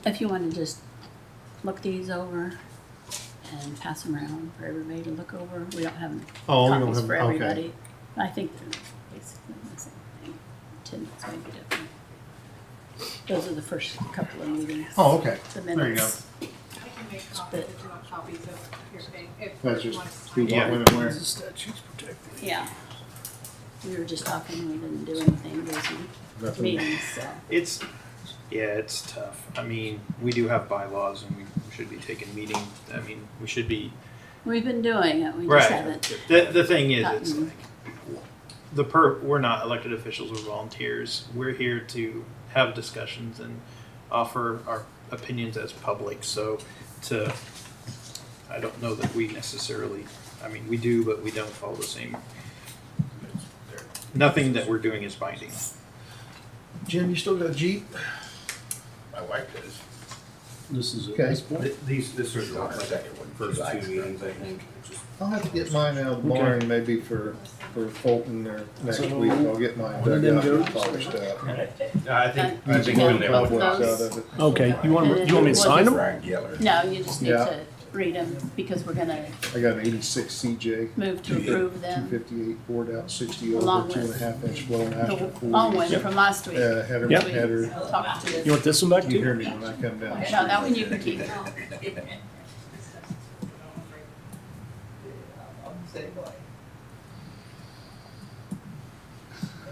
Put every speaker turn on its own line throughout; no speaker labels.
If you want to just look these over and pass them around for everybody to look over. We don't have
Oh, we don't
copies
have,
for
okay.
everybody. I think they're basically the same thing. Attendance may be different. Those are the first couple of meetings.
Oh, okay.
The
There you go.
minutes.
I can make copies if you want copies of your thing. If
That's
you
just,
want to
do
sign
what,
it.
when, and where.
The statute's protected.
Yeah. We were just talking, we didn't do anything, busy
Nothing.
meetings, so.
It's tough. I mean, we do have bylaws and we should be taking meeting. I mean, we should be.
We've been doing it, we just
Right.
haven't.
The thing is, it's
gotten-
like, we're not elected officials, we're volunteers. We're here to have discussions and offer our opinions as public. So I don't know that we necessarily, I mean, we do, but we don't follow the same. Nothing that we're doing is binding.
Jim, you still got a Jeep?
My wife does.
This is okay.
This was my second one, first two meetings, I think.
I'll have to get mine out of the barn maybe for Fulton or next week. I'll get mine
One of
dug
them
out and polished out.
I think
Uh,
we've been
you
doing
got
that
both
one.
those?
Out of it.
Okay,
you want me to sign them?
Brian Geller.
No, you just need
Yeah.
to read them because we're gonna
I got an 86 CJ,
move to approve them.
258 poured out, 60
Along
over,
with
2.5 inch flow master.
The long one from last week.
Header,
Yep.
header.
Talked to
You want this one back
You
too?
hear me when I come down.
No, that one you can keep.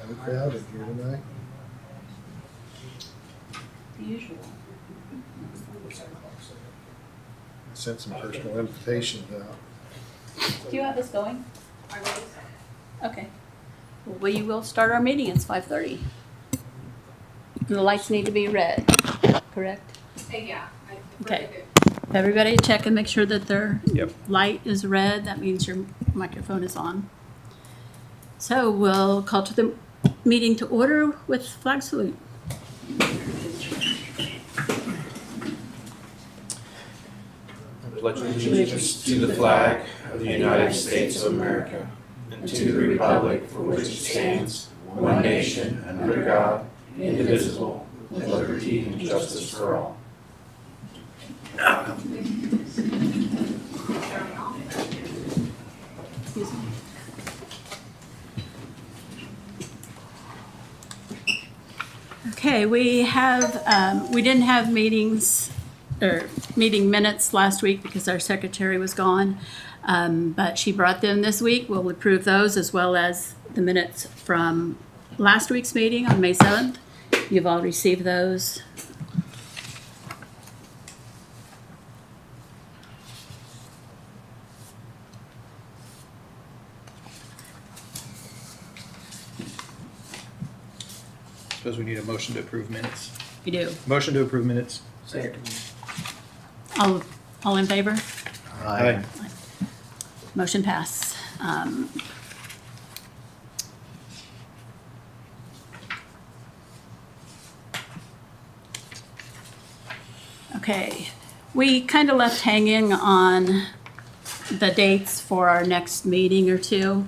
I'm crowded here tonight.
The usual.
I sent some personal invitations out.
Do you have this going? Okay. Well, we will start our meeting. It's 5:30. The lights need to be red, correct?
Yeah.
Okay. Everybody check and make sure that their
Yep.
light is red. That means your microphone is on. So we'll call to the meeting to order with flag salute.
Pledge allegiance to the flag of the United States of America and to the republic for which it stands, one nation, under God, indivisible, with liberty and justice for all.
Excuse me. Okay, we didn't have meetings or meeting minutes last week because our secretary was gone. But she brought them this week. We'll approve those as well as the minutes from last week's meeting on May 7th. You've all received those.
Suppose we need a motion to approve minutes.
You do.
Motion to approve minutes.
All in favor?
Aye.
Motion pass. Okay, we kind of left hanging on the dates for our next meeting or two.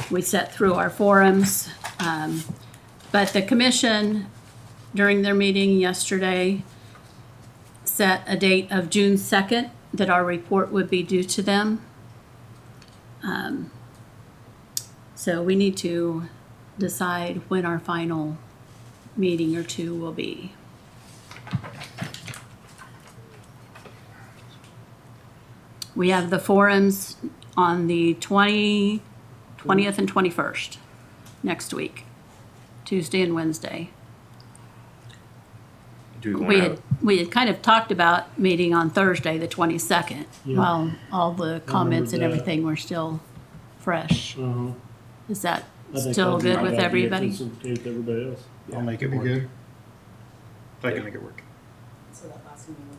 We set through our forums, but the commission, during their meeting yesterday, set a date of June 2nd that our report would be due to them. So we need to decide when our final meeting or two will be. We have the forums on the 20th and 21st, next week, Tuesday and Wednesday.
Do we want
We had kind of talked about meeting on Thursday, the 22nd, while all the comments and
that.
everything were still fresh.
Uh-huh.
Is that still good with everybody?
With everybody else. I'll make it
Be
work.
good.
If I can make it work.
So that last meeting will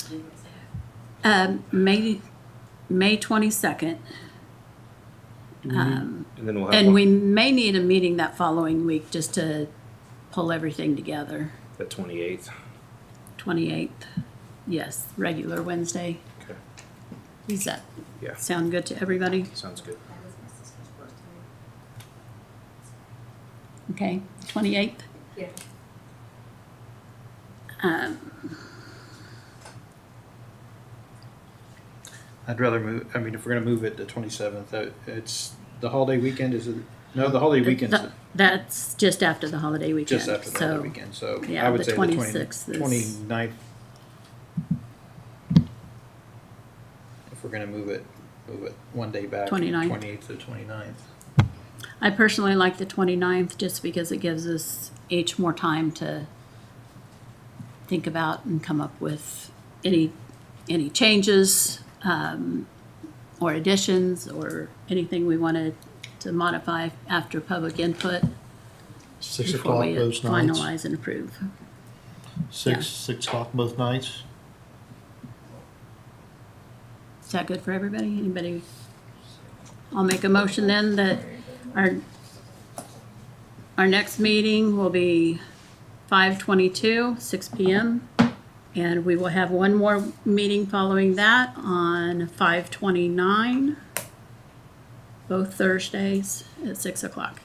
be May 22nd or
May 22nd.
and then we'll have
And
one,
we may need a meeting that following week just to pull everything together.
the 28th.
28th, yes, regular Wednesday.
Okay.
Does that
Yeah.
sound good to everybody?
Sounds good.
that was my sister's birthday.
Okay, 28th?
Yeah.
I'd rather move, I mean, if we're gonna move it to 27th, it's the holiday weekend, is it? No, the holiday weekend's
That's just after the holiday weekend.
just after the
so,
holiday weekend, so
yeah,
I would
the
say the
26th is-
29th. If we're gonna move it one day back,
29th.
28th to 29th.
I personally like the 29th just because it gives us each more time to think about and come up with any changes or additions or anything we wanted to modify after public input
6
before
o'clock
we
those nights.
finalize and approve.
6 o'clock both nights.
Is that good for everybody? Anybody? I'll make a motion then that our next meeting will be 5/22, 6 p.m. And we will have one more meeting following that on 5/29, both Thursdays at 6 o'clock.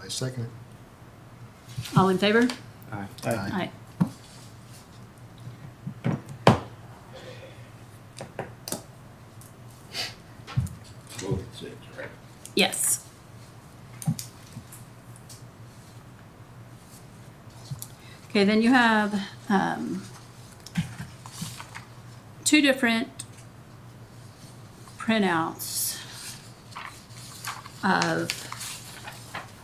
I second it.
All in favor?
Aye.
Aye.
Both at 6, right?
Yes. Okay, then you have two different printouts of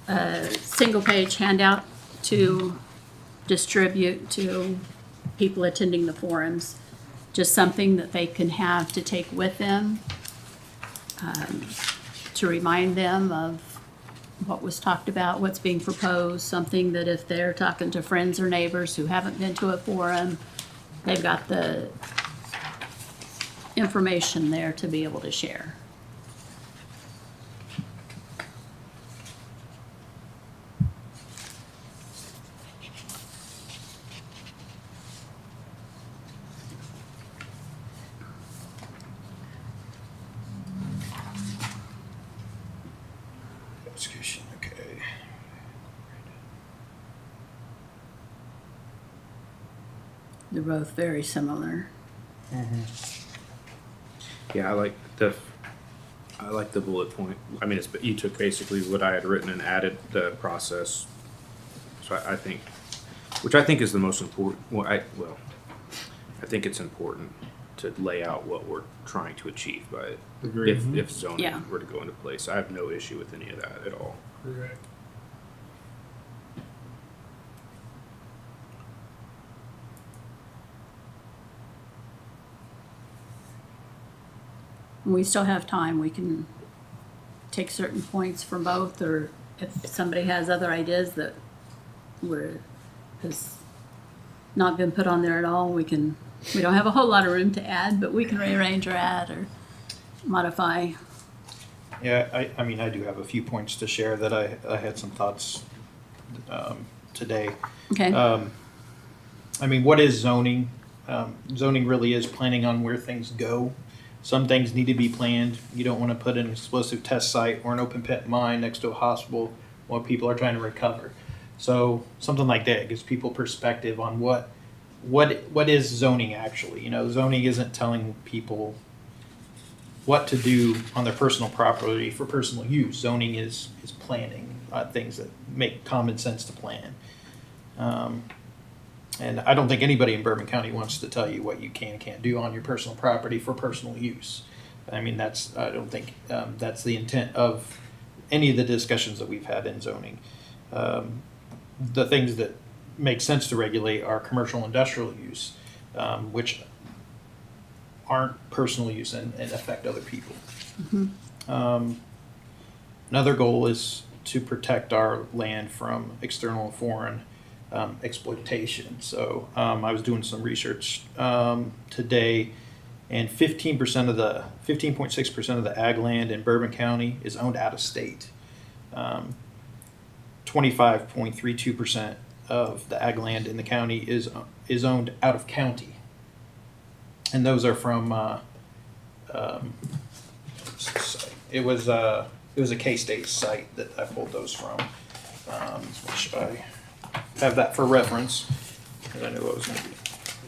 a single-page handout to distribute to people attending the forums. Just something that they can have to take with them to remind them of what was talked about, what's being proposed, something that if they're talking to friends or neighbors who haven't been to a forum, they've got the information there to be able to share.
Execution, okay.
They're both very similar.
Yeah, I like the bullet point. I mean, you took basically what I had written and added the process. So I think, which I think is the most important. I think it's important to lay out what we're trying to achieve by it.
Agreed.
If zoning
Yeah.
were to go into place, I have no issue with any of that at all.
Correct.
We still have time. We can take certain points from both, or if somebody has other ideas that has not been put on there at all, we don't have a whole lot of room to add, but we can rearrange or add or modify.
Yeah, I mean, I do have a few points to share that I had some thoughts today.
Okay,
I mean, what is zoning? Zoning really is planning on where things go. Some things need to be planned. You don't want to put an explosive test site or an open pit mine next to a hospital while people are trying to recover. So something like that gives people perspective on what is zoning actually. You know, zoning isn't telling people what to do on their personal property for personal use. Zoning is planning things that make common sense to plan. And I don't think anybody in Bourbon County wants to tell you what you can and can't do on your personal property for personal use. I mean, I don't think that's the intent of any of the discussions that we've had in zoning. The things that make sense to regulate are commercial industrial use, which aren't personal use and affect other people. Another goal is to protect our land from external and foreign exploitation. So I was doing some research today, and 15% of the 15.6% of the ag land in Bourbon County is owned out of state. 25.32% of the ag land in the county is owned out of county, and those are from it was a K-State site that I pulled those from, which I have that for reference. because I knew I was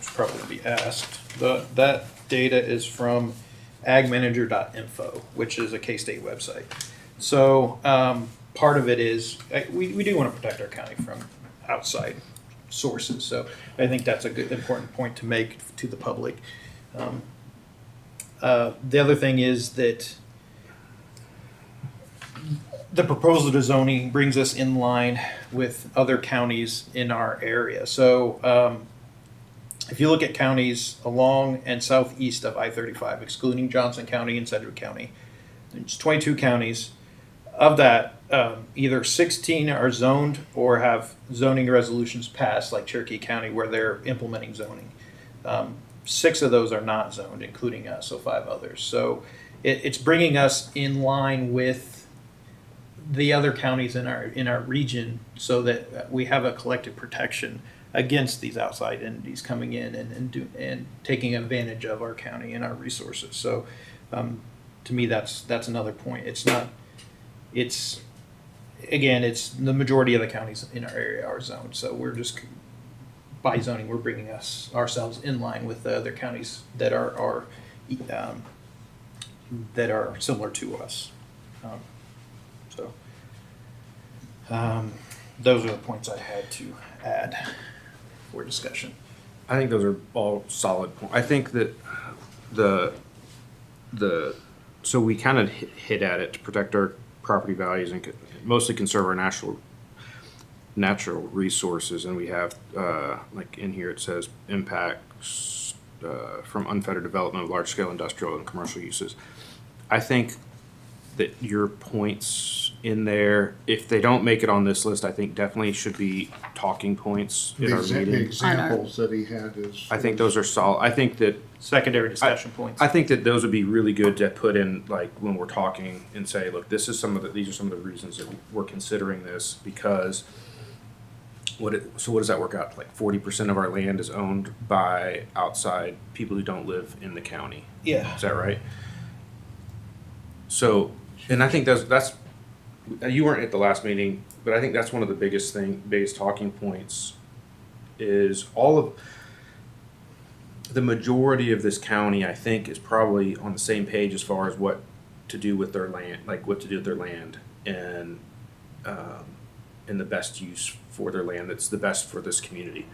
probably going to be asked. That data is from agmanager.info, which is a K-State website. So part of it is we do want to protect our county from outside sources. So I think that's a good important point to make to the public. The other thing is that the proposal to zoning brings us in line with other counties in our area. So if you look at counties along and southeast of I-35, excluding Johnson County and Sedgwick County, there's 22 counties. Of that, either 16 are zoned or have zoning resolutions passed, like Cherokee County, where they're implementing zoning. 6 of those are not zoned, including us, so 5 others. So it's bringing us in line with the other counties in our region, so that we have a collective protection against these outside entities coming in and taking advantage of our county and our resources. So to me, that's another point. It's the majority of the counties in our area are zoned. So we're just, by zoning, we're bringing ourselves in line with the other counties that are similar to us. Those are the points I had to add for discussion.
I think those are all solid points. I think that so we kind of hit at it to protect our property values and mostly conserve our natural resources. And we have, like in here, it says impacts from unfettered development of large scale industrial and commercial uses. I think that your points in there, if they don't make it on this list, I think definitely should be talking points in our
The
meeting.
examples that he had is.
I think those are solid. I think that
Secondary discussion points.
I think that those would be really good to put in, like when we're talking and say, look, these are some of the reasons that we're considering this, because what does that work out? Like 40% of our land is owned by outside people who don't live in the county.
Yeah.
Is that right? So, and I think that's you weren't at the last meeting, but I think that's one of the biggest talking points is the majority of this county, I think, is probably on the same page as far as what to do with their land, and the best use for their land that's the best for this community.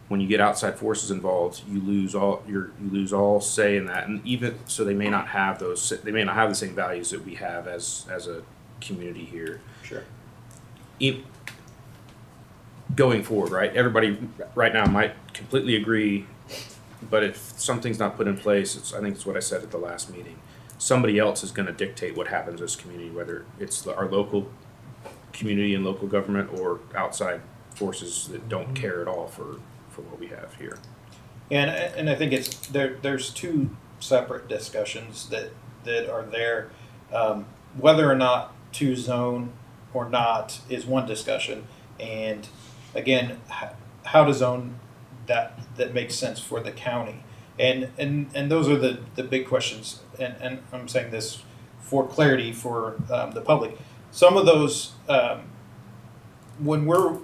When you get outside forces involved, you lose all say in that, and even so, they may not have the same values that we have as a community here.
Sure.
Going forward, right? Everybody right now might completely agree, but if something's not put in place, I think it's what I said at the last meeting. Somebody else is going to dictate what happens in this community, whether it's our local community and local government or outside forces that don't care at all for what we have here.
And I think there's 2 separate discussions that are there. Whether or not to zone or not is one discussion, and again, how to zone that makes sense for the county, and those are the big questions. And I'm saying this for clarity for the public. Some of those, when we're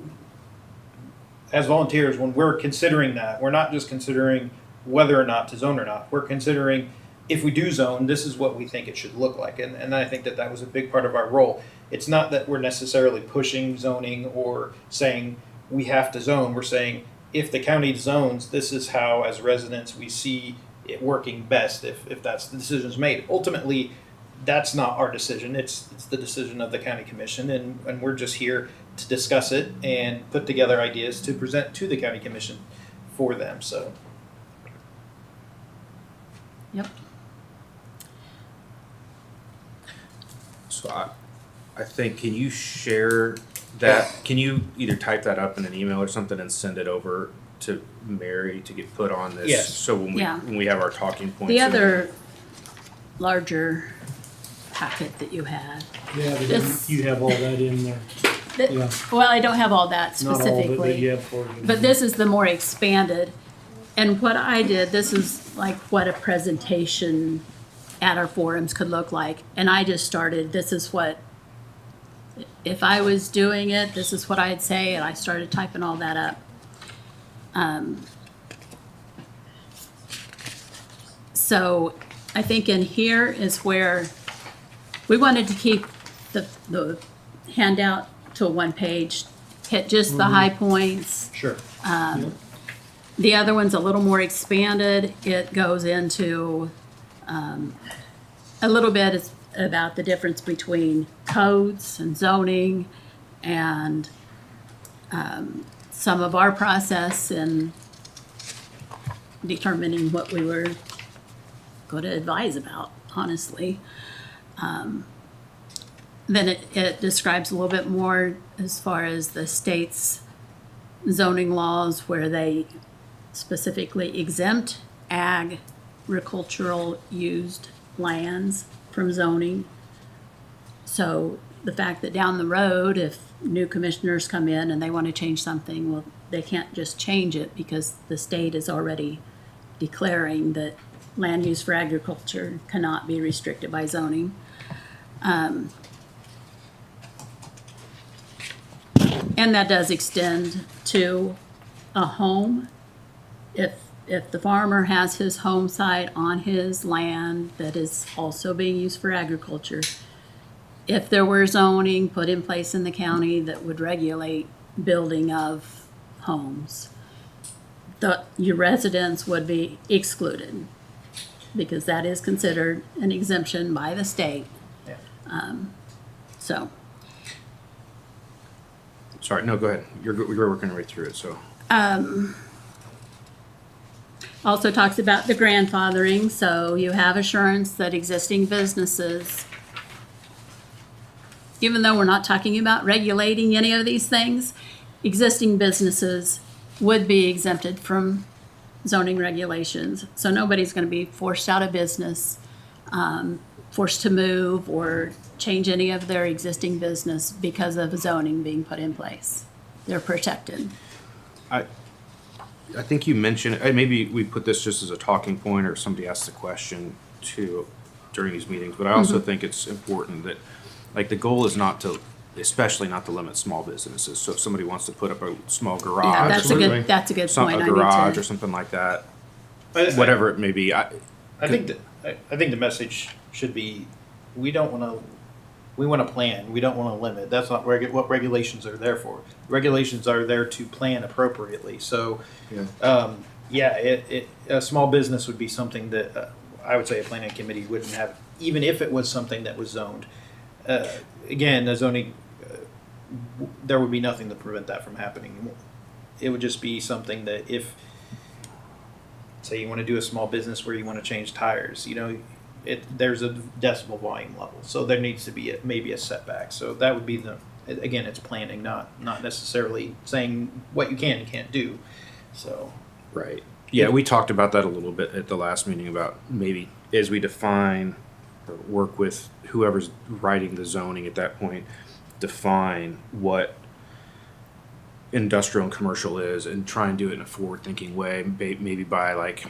as volunteers, when we're considering that, we're not just considering whether or not to zone or not. We're considering, if we do zone, this is what we think it should look like. And I think that was a big part of our role. It's not that we're necessarily pushing zoning or saying we have to zone. We're saying, if the county zones, this is how, as residents, we see it working best if that's the decision's made. Ultimately, that's not our decision. It's the decision of the county commission, and we're just here to discuss it and put together ideas to present to the county commission for them. So.
Yep.
So I think, can you share that? Can you either type that up in an email or something and send it over to Mary to get put on this?
Yes.
So when we have our talking points.
The other larger packet that you had.
Yeah, but
This-
you have all that in there. Yeah.
Well, I don't have all that
Not all of it, but
specifically,
you have for it.
but this is the more expanded. And what I did, this is like what a presentation at our forums could look like. And I just started, this is what, if I was doing it, this is what I'd say, and I started typing all that up. So I think in here is where we wanted to keep the handout to one page, hit just the high points.
Sure.
The other one's a little more expanded. It goes into a little bit is about the difference between codes and zoning and some of our process in determining what we were going to advise about, honestly. Then it describes a little bit more as far as the state's zoning laws where they specifically exempt agricultural used lands from zoning. So the fact that down the road, if new commissioners come in and they want to change something, well, they can't just change it because the state is already declaring that land use for agriculture cannot be restricted by zoning. And that does extend to a home. If the farmer has his home site on his land that is also being used for agriculture, if there were zoning put in place in the county that would regulate building of homes, your residents would be excluded because that is considered an exemption by the state.
Yeah.
So.
Sorry, no, go ahead. You're working right through it, so.
Also talks about the grandfathering, so you have assurance that existing businesses, even though we're not talking about regulating any of these things, existing businesses would be exempted from zoning regulations. So nobody's going to be forced out of business, forced to move or change any of their existing business because of zoning being put in place. They're protected.
I think you mentioned, maybe we put this just as a talking point or somebody asked the question too during these meetings, but I also think it's important that, like, the goal is not to, especially not to limit small businesses. So if somebody wants to put up a small garage,
Yeah,
or
that's a
something,
good, that's a good
some,
point.
a
I need
garage
to-
or something like that,
I
whatever it may be.
I think the message should be, we want to plan. We don't want to limit. That's not what regulations are there for. Regulations are there to plan appropriately. So, a small business would be something that I would say a planning committee wouldn't have, even if it was something that was zoned. Again, the zoning, there would be nothing to prevent that from happening. It would just be something that if, say, you want to do a small business where you want to change tires, there's a decibel volume level, so there needs to be maybe a setback. So that would be again, it's planning, not necessarily saying what you can and can't do. So
Right. Yeah, we talked about that a little bit at the last meeting about maybe as we define or work with whoever's writing the zoning at that point, define what industrial and commercial is and try and do it in a forward-thinking way, maybe by like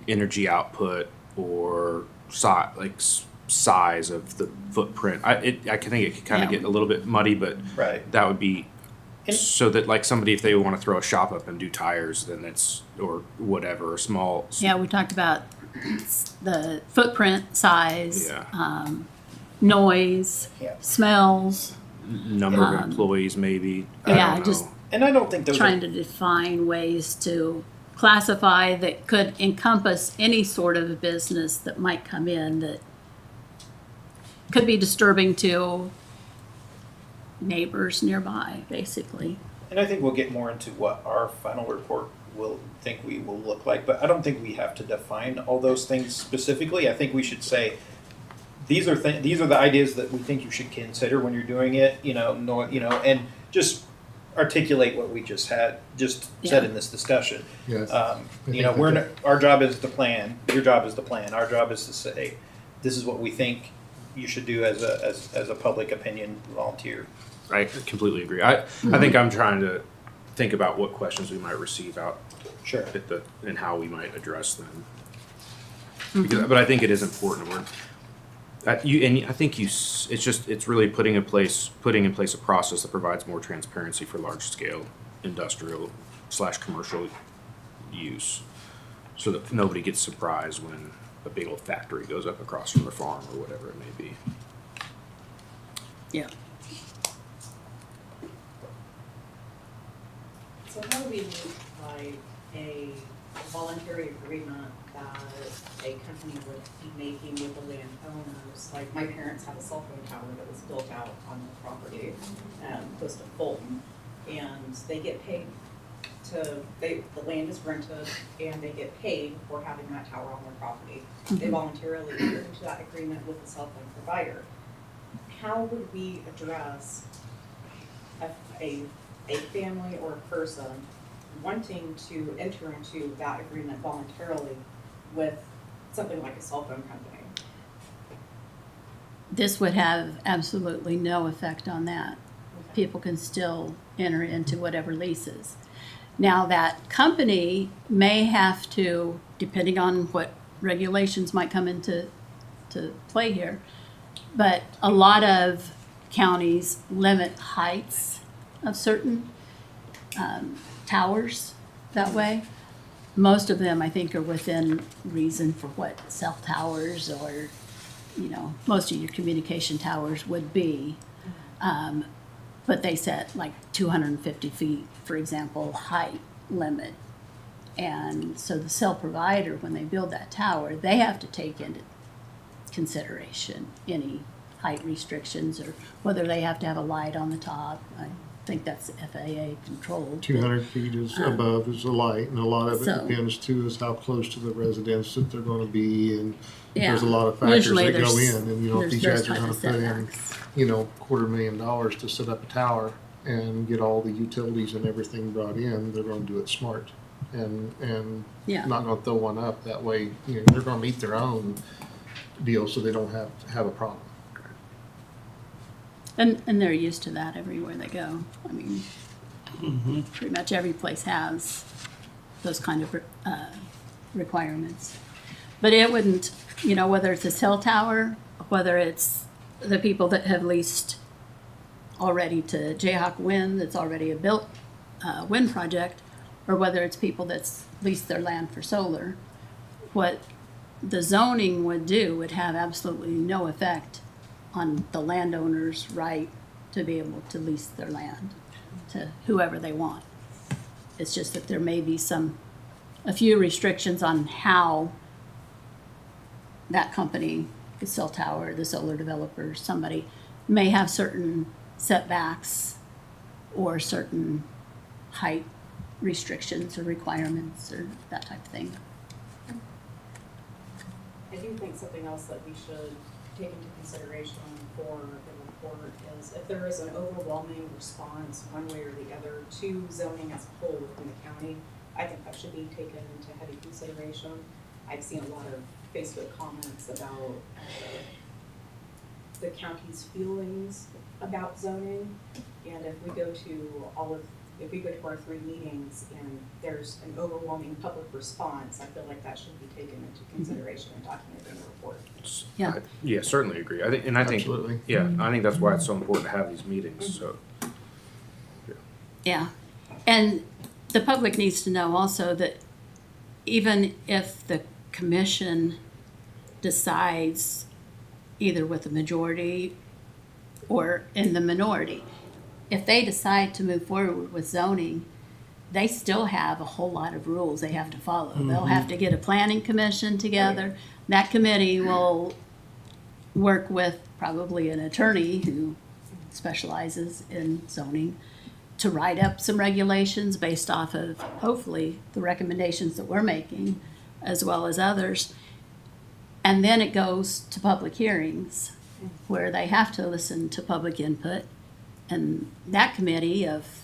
energy output or size of the footprint. I think it could kind of get a little bit muddy, but
right.
that would be so that like somebody, if they want to throw a shop up and do tires, then it's, or whatever, small.
Yeah, we talked about the footprint size,
Yeah.
Noise,
Yeah.
smells,
Number of employees, maybe. I
yeah,
don't
just
know.
And I don't think those
trying to define ways to classify that could encompass any sort of business that might come in that could be disturbing to neighbors nearby, basically.
And I think we'll get more into what our final report will look like, but I don't think we have to define all those things specifically. I think we should say these are the ideas that we think you should consider when you're doing it, and just articulate what we just said in this discussion.
Yes.
Our job is to plan. Your job is to plan. Our job is to say, this is what we think you should do as a public opinion volunteer.
I completely agree. I think I'm trying to think about what questions we might receive out
Sure.
and how we might address them. But I think it is important. It's really putting in place a process that provides more transparency for large scale industrial / commercial use, so that nobody gets surprised when a big old factory goes up across from the farm or whatever it may be.
Yeah.
So how do we make like a voluntary agreement that a company would be making with the landowners? Like my parents have a cell phone tower that was built out on the property, close to Fulton, and they get paid the land is rented and they get paid for having that tower on their property. They voluntarily enter into that agreement with the cell phone provider. How would we address a family or a person wanting to enter into that agreement voluntarily with something like a cell phone company?
This would have absolutely no effect on that. People can still enter into whatever leases. Now, that company may have to, depending on what regulations might come into play here, but a lot of counties limit heights of certain towers that way. Most of them, I think, are within reason for what cell towers or, most of your communication towers would be. But they set like 250 feet, for example, height limit. And so the cell provider, when they build that tower, they have to take into consideration any height restrictions or whether they have to have a light on the top. I think that's FAA controlled.
200 feet is above is the light, and a lot of it
So-
depends too is how close to the residence that they're going to be, and
Yeah.
there's a lot of factors
Usually
that go
there's-
in. And if
there's
these
those
guys are
type
going
of
to put in,
setbacks.
$250,000 to set up a tower and get all the utilities and everything brought in, they're going to do it smart and
Yeah.
not going to throw one up that way. They're going to meet their own deal so they don't have a problem.
And they're used to that everywhere they go. I mean, pretty much every place has those kind of requirements. But it wouldn't, whether it's a cell tower, whether it's the people that have leased already to Jayhawk Wind, that's already a built wind project, or whether it's people that's leased their land for solar, what the zoning would do would have absolutely no effect on the landowner's right to be able to lease their land to whoever they want. It's just that there may be a few restrictions on how that company, the cell tower, the solar developer, somebody may have certain setbacks or certain height restrictions or requirements or that type of thing.
I do think something else that we should take into consideration for the report is if there is an overwhelming response one way or the other to zoning as a whole within the county, I think that should be taken into heavy consideration. I've seen a lot of Facebook comments about the county's feelings about zoning, and if we go to our 3 meetings and there's an overwhelming public response, I feel like that should be taken into consideration and documented in the report.
Yeah.
Yeah, certainly agree. I think
Absolutely.
yeah, I think that's why it's so important to have these meetings. So
Yeah, and the public needs to know also that even if the commission decides either with the majority or in the minority, if they decide to move forward with zoning, they still have a whole lot of rules they have to follow. They'll have to get a planning commission together. That committee will work with probably an attorney who specializes in zoning to write up some regulations based off of hopefully the recommendations that we're making as well as others. And then it goes to public hearings where they have to listen to public input. And that committee of,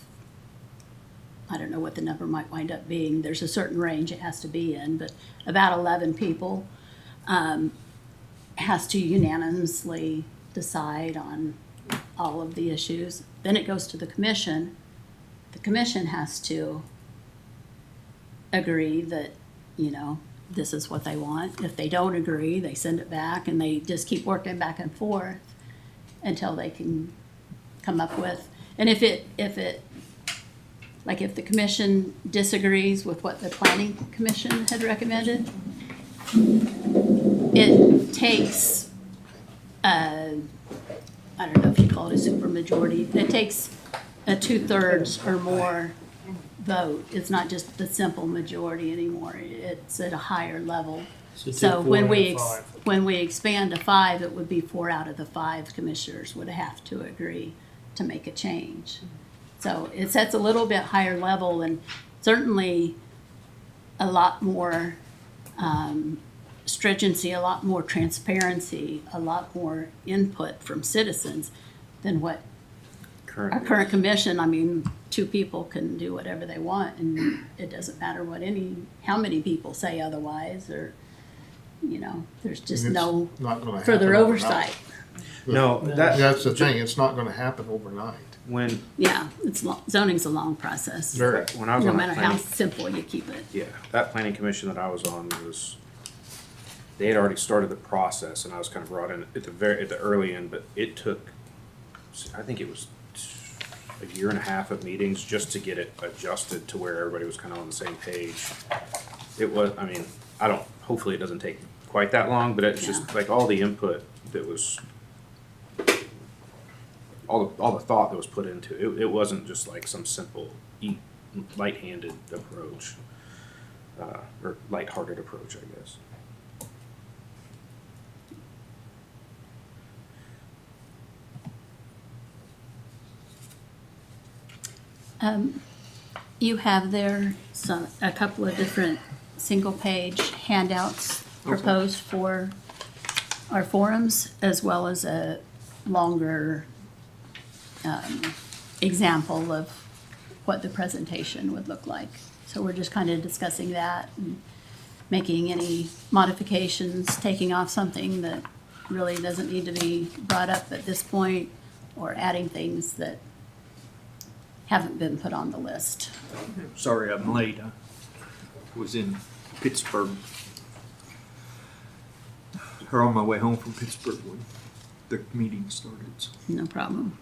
I don't know what the number might wind up being, there's a certain range it has to be in, but about 11 people has to unanimously decide on all of the issues. Then it goes to the commission. The commission has to agree that, this is what they want. If they don't agree, they send it back and they just keep working back and forth until they can come up with, and if it like if the commission disagrees with what the planning commission had recommended, it takes, I don't know if you call it a supermajority, it takes a 2/3 or more vote. It's not just the simple majority anymore. It's at a higher level. So when we expand to 5, it would be 4 out of the 5 commissioners would have to agree to make a change. So it sets a little bit higher level, and certainly a lot more stringency, a lot more transparency, a lot more input from citizens than what our current commission. I mean, 2 people can do whatever they want, and it doesn't matter how many people say otherwise, or, there's just
It's
no
not gonna
further
happen
oversight.
No,
That's the thing, it's not gonna happen overnight.
when
Yeah, zoning's a long process,
Very.
when I was
no
on that
matter how
planning,
simple you keep it.
yeah, that planning commission that I was on they had already started the process, and I was kind of brought in at the early end, but it took, I think it was a year and a half of meetings just to get it adjusted to where everybody was kind of on the same page. It was, I mean, hopefully it doesn't take quite that long, but it's just like all the input that was, all the thought that was put into it. It wasn't just like some simple, light-handed approach, or light-hearted approach, I guess.
You have there a couple of different single-page handouts proposed for our forums, as well as a longer example of what the presentation would look like. So we're just kind of discussing that and making any modifications, taking off something that really doesn't need to be brought up at this point, or adding things that haven't been put on the list.
Sorry I'm late. I was in Pittsburgh, or on my way home from Pittsburgh when the meeting started. So.
No problem.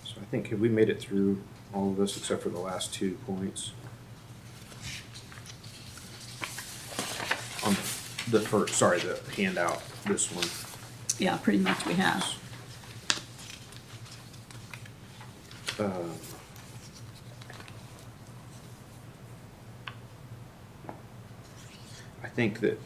So I think, have we made it through all of this except for the last 2 points? On the handout, this one.
Yeah, pretty much we have.
I think that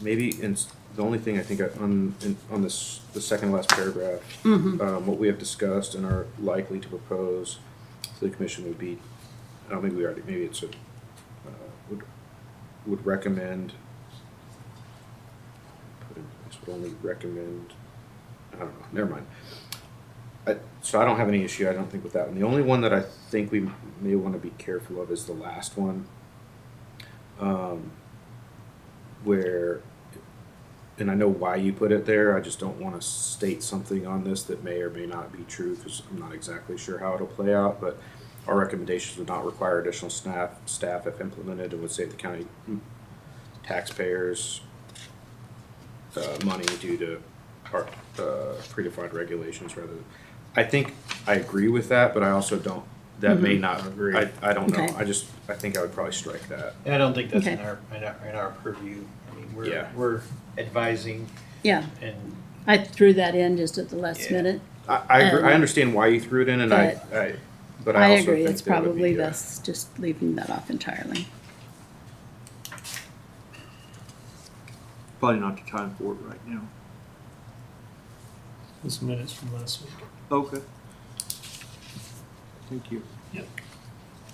maybe the only thing I think on the second last paragraph, what we have discussed and are likely to propose to the commission would be, maybe it's would recommend. Would only recommend. I don't know. Never mind. So I don't have any issue, I don't think, with that one. The only one that I think we may want to be careful of is the last one, where, and I know why you put it there, I just don't want to state something on this that may or may not be true, because I'm not exactly sure how it'll play out, but our recommendations would not require additional staff if implemented, and would save the county taxpayers money due to our predefined regulations rather than. I think I agree with that, but I also don't. That may not agree. I don't know.
Okay.
I think I would probably strike that.
And I don't think that's
Okay.
in our purview. I mean,
Yeah.
we're advising
Yeah,
and
I threw that in just at the last
Yeah.
minute.
I agree, I understand why you threw it in, and but I also
agree,
think
it's
that it would
probably
be,
best just leaving that off entirely.
Probably not the time for it right now.
This minutes from last week.
Okay. Thank you.
Yep.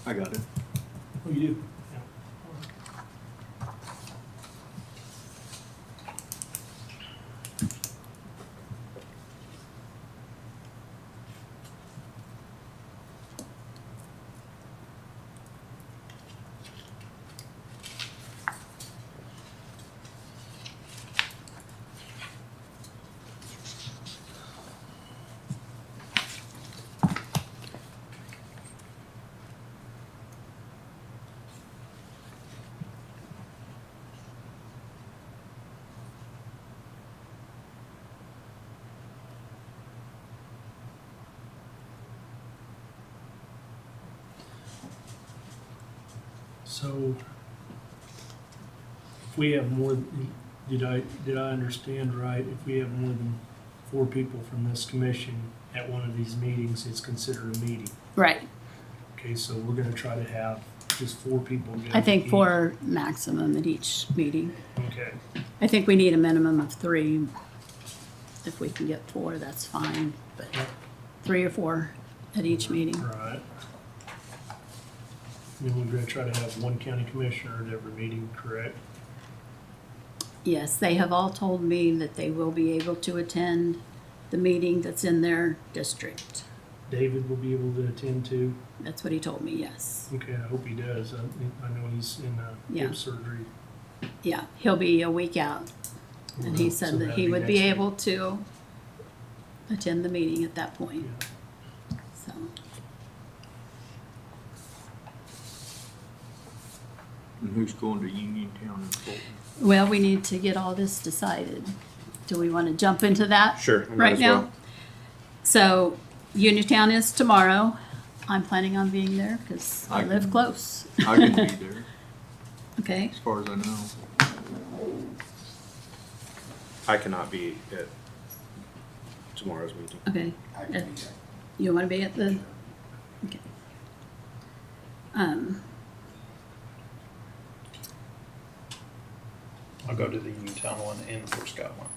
I got it.
Oh, you do? So if we have more, did I understand right? If we have more than 4 people from this commission at one of these meetings, it's considered a meeting.
Right.
Okay, so we're gonna try to have just 4 people. go
I think
to
4 maximum at each meeting.
each. Okay,
I think we need a minimum of 3. If we can get 4, that's fine, but 3 or 4 at each meeting.
all right. Then we're gonna try to have 1 county commissioner at every meeting, correct?
Yes, they have all told me that they will be able to attend the meeting that's in their district.
David will be able to attend too.
That's what he told me, yes.
Okay, I hope he does. I know he's in
Yeah.
hip surgery.
Yeah, he'll be a week out. And he
So
said that
that'd
he would be
next week.
able to attend the meeting at that point,
Yeah.
so.
And who's going to Uniontown and Fulton?
Well, we need to get all this decided. Do we want to jump into that?
Sure, I might
Right
as
now?
well.
So Uniontown is tomorrow. I'm planning on being there because I
I
live
can-
close.
I can be there,
Okay,
as far as I know.
I cannot be at tomorrow's meeting.
okay. You want to be at the, okay.
I'll go to the Uniontown one and the Fort Scott one.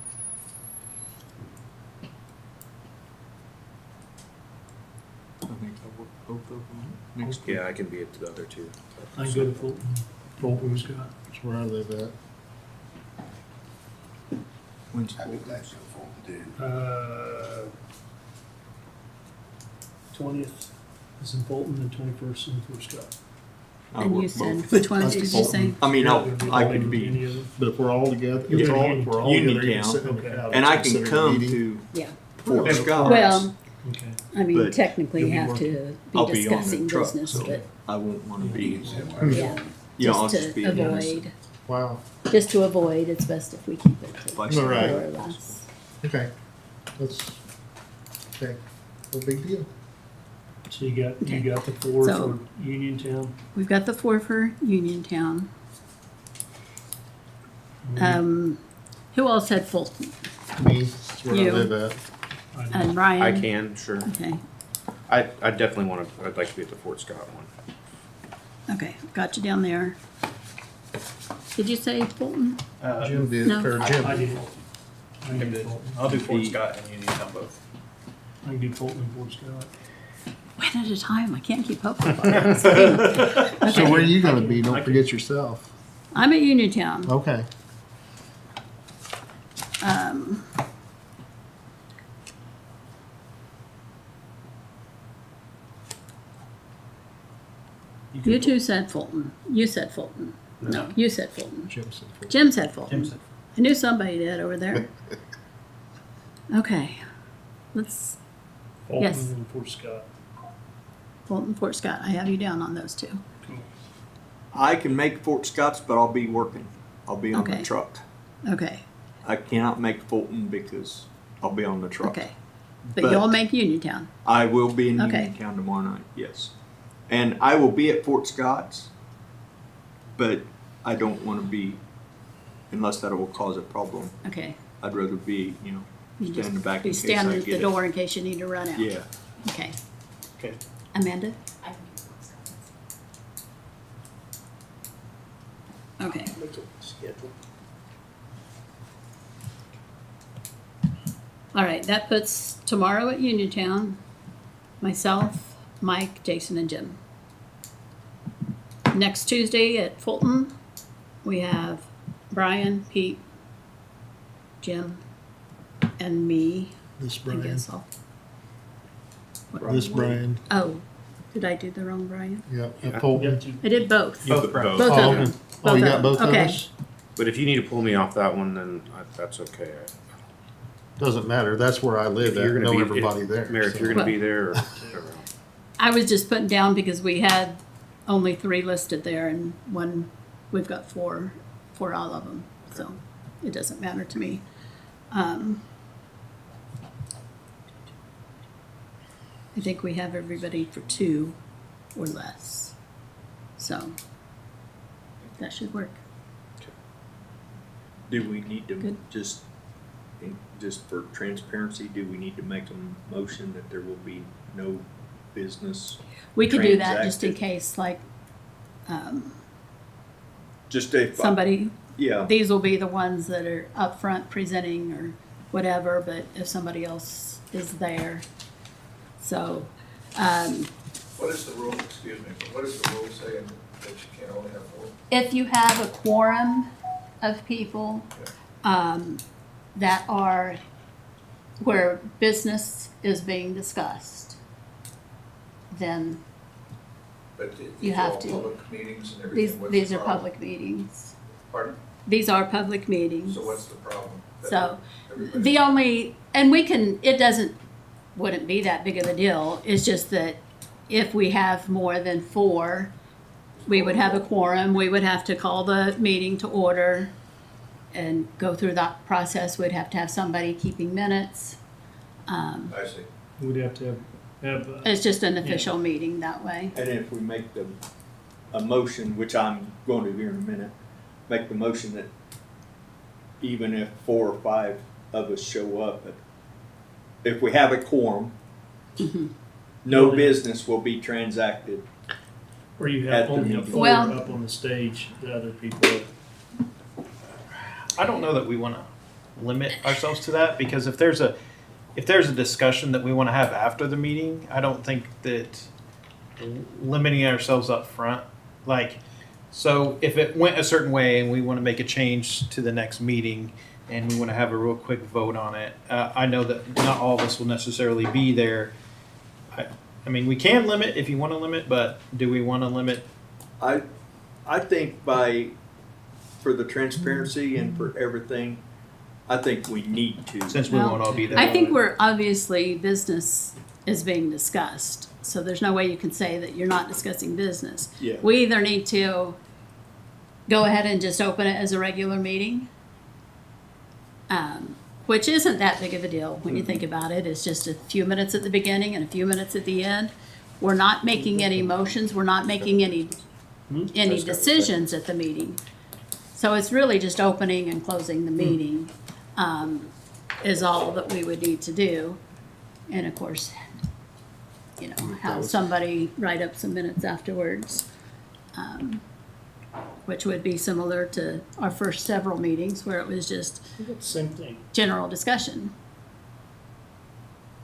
I think I'll work both of them next week.
Yeah, I can be at the other 2.
I can go to Fulton. Fulton's got.
That's where I live at.
When's
I
Fulton?
think that's so full too.
20th is in Fulton and 21st in Fort Scott.
I
And you
work
said,
both.
which ones did you say?
I mean, I
Any
can be,
of them?
But if we're all together,
You're
if we're all,
in
if we're all together, you're
Uniontown.
sitting in the
Okay.
crowd,
and I
it's
can
considered a
come
meeting.
to
Yeah,
Fort Scott.
well,
Okay.
I mean,
But
technically
you'll
you
be
have
working.
to
I'll
be
be on
discussing
the truck,
business,
so
but,
I won't want to be,
yeah,
you know, I'll
just
just be
to
in
avoid,
Wow,
just to avoid, it's best if we keep it to
Like-
4
Right.
or less.
okay. That's, okay, no big deal.
So you
Okay.
got the 4
So-
for Uniontown.
We've got the 4 for Uniontown. Who else had Fulton?
Me, that's where I
You.
live at.
And Ryan?
I can, sure.
Okay,
I definitely want to, I'd like to be at the Fort Scott one.
okay, got you down there. Did you say Fulton?
Jim did,
No.
or
I
Jim.
did. I
Jim
can do
did.
Fulton.
I'll do Fort Scott and Uniontown both.
I can do Fulton and Fort Scott.
One at a time, I can't keep up with all this. Okay.
So where are you gonna be?
I
Don't
can-
forget yourself.
I'm at Uniontown.
Okay.
You two said Fulton. You said Fulton. No, you said Fulton.
Jim said.
Jim said Fulton.
Jim said
I knew somebody did over there. Okay, let's,
Fulton
Yes.
and Fort Scott.
Fulton, Fort Scott, I have you down on those 2.
I can make Fort Scott's, but I'll be working. I'll be on
Okay.
the truck.
Okay,
I cannot make Fulton because I'll be on the truck.
okay. But
But-
you'll make Uniontown.
I will be in
Okay.
Uniontown tomorrow night, yes. And I will be at Fort Scott's, but I don't want to be, unless that will cause a problem.
Okay.
I'd rather be, you know,
You
stand
just
in the back
be
in case
standing
I
at the
get it.
door in case you need to run out.
Yeah.
Okay.
Okay.
Amanda?
I can do Fort Scott.
Okay.
Schedule.
All right, that puts tomorrow at Uniontown, myself, Mike, Jason, and Jim. Next Tuesday at Fulton, we have Brian, Pete, Jim, and me.
This
I
Brian.
guess I'll.
This Brian.
Oh, did I do the wrong Brian?
Yep.
You
At Fulton.
got to-
I did both.
Both Browns.
Both
Oh,
of them.
oh, you
Both
got
of
both
them.
of
Okay.
us?
But if you need to pull me off that one, then that's okay.
Doesn't matter. That's where I live
If
at.
you're
Know
gonna be,
everybody there.
Mayor, if
so.
you're gonna
Well-
be there, or whatever.
I was just putting down because we had only 3 listed there and we've got 4 for all of them. So it doesn't matter to me. I think we have everybody for 2 or less. So that should work.
Do we need to
Good.
just for transparency, do we need to make a motion that there will be no business?
We could do that just in
Transacted.
case, like,
Just if,
somebody,
yeah,
these will be the ones that are up front presenting or whatever, but if somebody else is there. So,
What is the rule, excuse me, but what is the rule saying that you can only have 4?
if you have a quorum of people, that are, where business is being discussed, then
But if
You
it's
have
all
to.
public meetings and
these,
everything, what's
these
the
are
problem?
public meetings.
Pardon?
These are public meetings.
So what's the problem? That
So,
everybody-
the only, and we can, it doesn't, wouldn't be that big of a deal, it's just that if we have more than 4, we would have a quorum, we would have to call the meeting to order and go through that process, we'd have to have somebody keeping minutes.
I see.
We'd have to have,
It's just an official meeting that way.
and if we make a motion, which I'm going to here in a minute, make the motion that even if 4 or 5 of us show up, if we have a quorum, no business will be transacted.
or you
at
have
the
only have
meeting.
4
Well-
up on the stage, the other people.
I don't know that we want to limit ourselves to that, because if there's a discussion that we want to have after the meeting, I don't think that limiting ourselves up front, like, so if it went a certain way and we want to make a change to the next meeting and we want to have a real quick vote on it, I know that not all of us will necessarily be there. I mean, we can limit if you want to limit, but do we want to limit?
I think for the transparency and for everything, I think we need to.
Since we
Well,
won't all be there.
I think we're, obviously, business is being discussed, so there's no way you can say that you're not discussing business.
Yeah.
We either need to go ahead and just open it as a regular meeting, which isn't that big of a deal when you think about it. It's just a few minutes at the beginning and a few minutes at the end. We're not making any motions, we're not making any decisions at the meeting. So it's really just opening and closing the meeting, is all that we would need to do. And of course, you know, have somebody write up some minutes afterwards, which would be similar to our first several meetings where it was just
We got the same thing.
general discussion.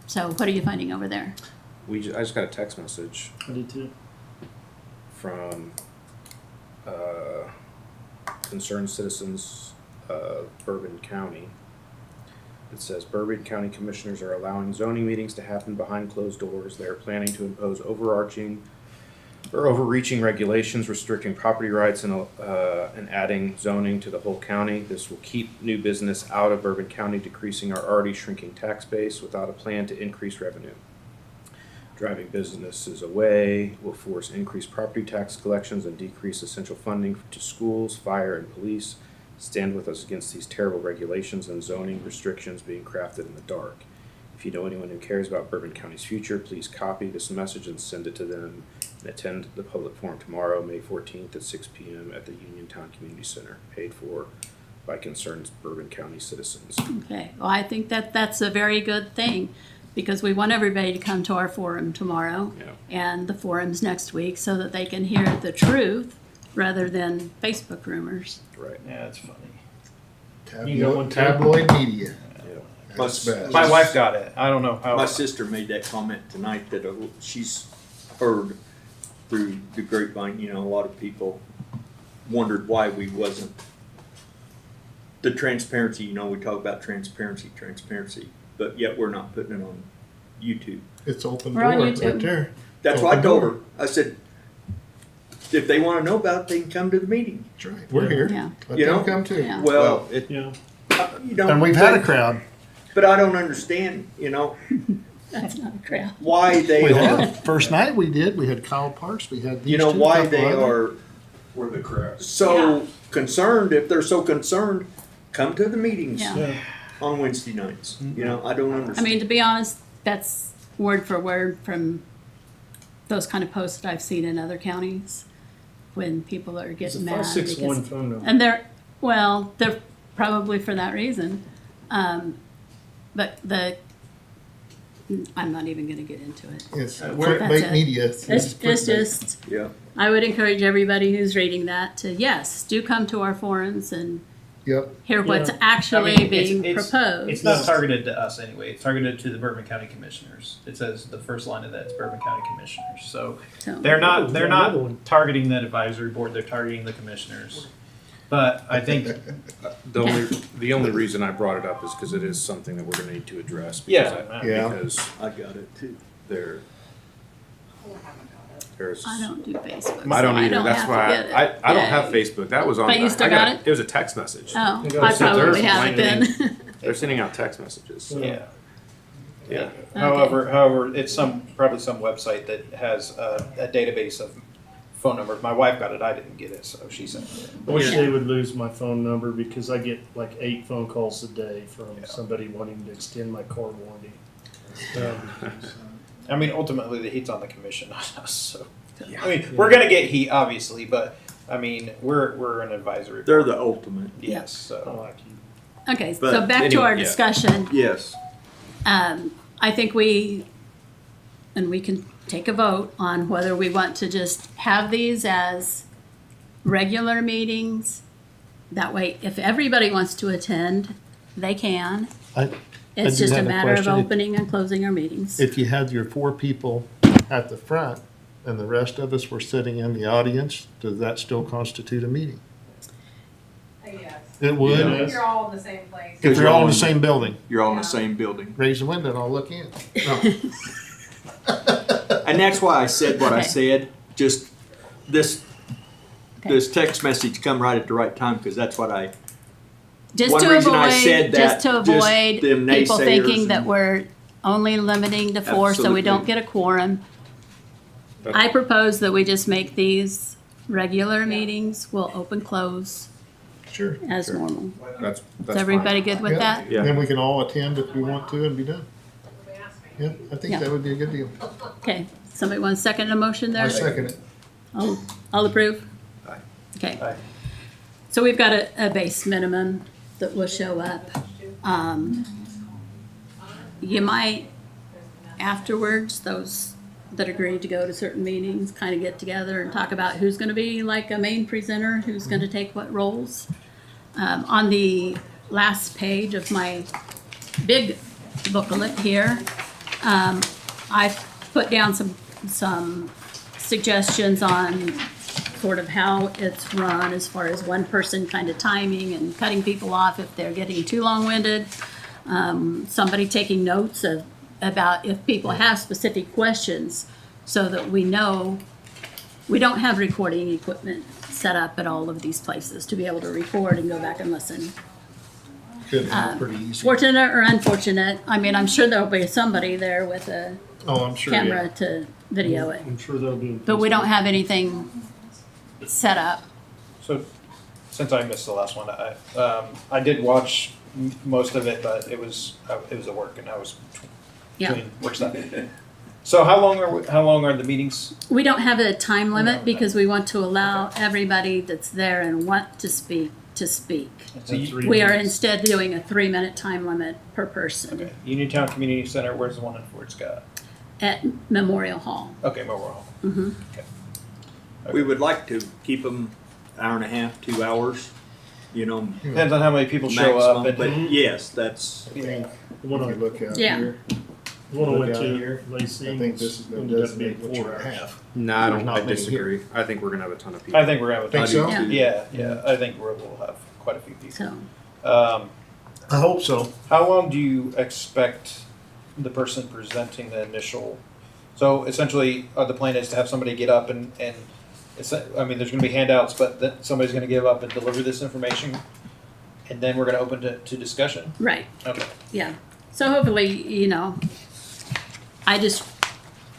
So what are you finding over there?
I just got a text message
I did too.
from concerned citizens of Bourbon County. It says Bourbon County Commissioners are allowing zoning meetings to happen behind closed doors. They are planning to impose overreaching regulations restricting property rights and adding zoning to the whole county. This will keep new business out of Bourbon County, decreasing our already shrinking tax base without a plan to increase revenue. Driving businesses away will force increased property tax collections and decrease essential funding to schools, fire, and police. Stand with us against these terrible regulations and zoning restrictions being crafted in the dark. If you know anyone who cares about Bourbon County's future, please copy this message and send it to them, and attend the public forum tomorrow, May 14th at 6 p.m. at the Uniontown Community Center, paid for by concerned Bourbon County citizens.
Okay, well, I think that that's a very good thing, because we want everybody to come to our forum tomorrow
Yeah.
and the forums next week so that they can hear the truth rather than Facebook rumors.
Right.
Yeah, it's funny.
You got one too?
Tabloid media. That's
My-
bad.
My wife got it. I don't know how.
My sister made that comment tonight that she's heard through the grapevine, you know, a lot of people wondered why we wasn't. The transparency, you know, we talk about transparency, but yet we're not putting it on YouTube.
It's open
We're
door
on
right
YouTube.
there.
That's what I
Open
told
door.
her. I said, if they want to know about it, they can come to the meeting.
That's right. We're here.
Yeah.
Let
You
them
know?
come too.
Yeah.
Well,
Yeah.
you know,
And we've had a crowd.
but I don't understand, you know,
That's not a crowd.
why they
We
are,
had, first night we did, we had Kyle Parks, we had these
you know,
two,
why
couple
they
others.
are
We're the crowd.
so concerned. If they're so concerned, come to the meetings
Yeah.
on Wednesday nights. You know, I don't
I
understand.
mean, to be honest, that's word for word from those kind of posts that I've seen in other counties. when people are
It's
getting
a
mad.
561
because-
phone number.
And they're probably for that reason. But I'm not even gonna get into it.
It's
That's
clickbait
it.
media.
It's
clickbait.
just,
Yeah.
I would encourage everybody who's reading that to, yes, do come to our forums and
Yep,
hear what's
Yeah.
actually
I mean,
being
it's
proposed.
not targeted to us anyway. It's targeted to the Bourbon County Commissioners. It says the first line of that is Bourbon County Commissioners. So
So-
they're not
Another one.
targeting that advisory board. They're targeting the commissioners. But I think
The only reason I brought it up is because it is something that we're gonna need to address.
Yeah.
Yeah.
Because
I got it too.
there,
I haven't got it.
there's.
I don't do Facebook.
I don't
so
either. That's
have to
why
get it.
I don't have
Yay.
Facebook. That was on.
But you still
I
got it?
It was a text message.
Oh,
You got
I
it.
So there's
probably have it
blanketing.
then.
They're sending out text messages. So.
yeah. Yeah. However, it's probably some website that has a database of phone numbers. My wife got it. I didn't get it, so she sent it.
I wish they would lose my phone number because I get like 8 phone calls a day from
Yeah.
somebody wanting to extend my car warranty.
I mean, ultimately, the heat's on the commission, not us. So,
Yeah.
I mean, we're gonna get heat, obviously, but I mean, we're an advisory.
They're
board.
the ultimate.
Yes.
I
So
like you.
Okay, so
But
back to
anyway,
our
yeah.
discussion.
Yes.
I think we can take a vote on whether we want to just have these as regular meetings. That way, if everybody wants to attend, they can. It's
do
just a
have a
matter of
question.
opening and closing our meetings.
if you had your 4 people at the front and the rest of us were sitting in the audience, does that still constitute a meeting?
Yes.
It would,
Yeah.
If you're all in the same place.
if they're all in the same building.
You're all in
Yeah.
the same building.
Raise the window and I'll look in. No.
And that's why I said what I
Okay.
said. Just this
Okay.
this text message come right at the right time because that's what I.
Just
One
to
reason I
avoid,
said
just to
that, just
avoid
them
people
naysayers
thinking that
and-
we're only limiting to 4, so we don't
Absolutely.
get a quorum. I propose that we just make these regular meetings. We'll open, close
Sure.
as
Sure.
normal.
That's
Is
fine.
everybody good with
Yeah.
that?
Yeah.
Then we can all attend if we want to and be done.
They asked me.
Yeah, I think
Yeah.
that would be a good deal.
Okay, somebody want to second a motion there?
I second it.
All approve?
Aye.
Okay.
Aye.
So we've got a base minimum that will show up. You might afterwards, those that agreed to go to certain meetings, kind of get together and talk about who's gonna be like a main presenter, who's gonna take what roles. On the last page of my big booklet here, I've put down some suggestions on sort of how it's run as far as one person kind of timing and cutting people off if they're getting too long-winded. Somebody taking notes about if people have specific questions so that we know we don't have recording equipment set up at all of these places to be able to record and go back and listen.
Could be pretty easy.
Fortunate or unfortunate, I mean, I'm sure there'll be somebody there with a
Oh, I'm sure.
camera to video it,
I'm sure they'll be.
but we don't have anything set up.
So, since I missed the last one, I did watch most of it, but it was a work, and I was
Yeah.
doing work stuff. So how long are the meetings?
We don't have a time limit because we want to allow everybody that's there and want to speak to speak.
So you,
3
We are
minutes.
instead doing a 3-minute time limit per person
okay, Uniontown Community Center. Where's the one in Fort Scott?
at Memorial Hall.
Okay, Memorial Hall.
Mhm.
Okay.
We would like to keep them hour and a half, 2 hours. You know,
Depends on how many people show up.
maximum.
And,
But yes, that's.
I think
The one
if
I
you look out
Yeah.
here,
the one I
look
went
out
to,
here,
Lacey,
I think this is gonna
ended up being
designate what
4
you're
hours.
half.
No, I
There's
don't.
not
I
many
disagree. I think we're gonna have a ton of people.
I think we're gonna have a
Think
ton
so?
of
Yeah.
Yeah. I think we'll have quite a few people.
So,
I hope so.
How long do you expect the person presenting the initial? So essentially, the plan is to have somebody get up and it's, I mean, there's going to be handouts, but then somebody's going to give up and deliver this information, and then we're going to open to discussion.
right,
Okay.
yeah. So hopefully, I just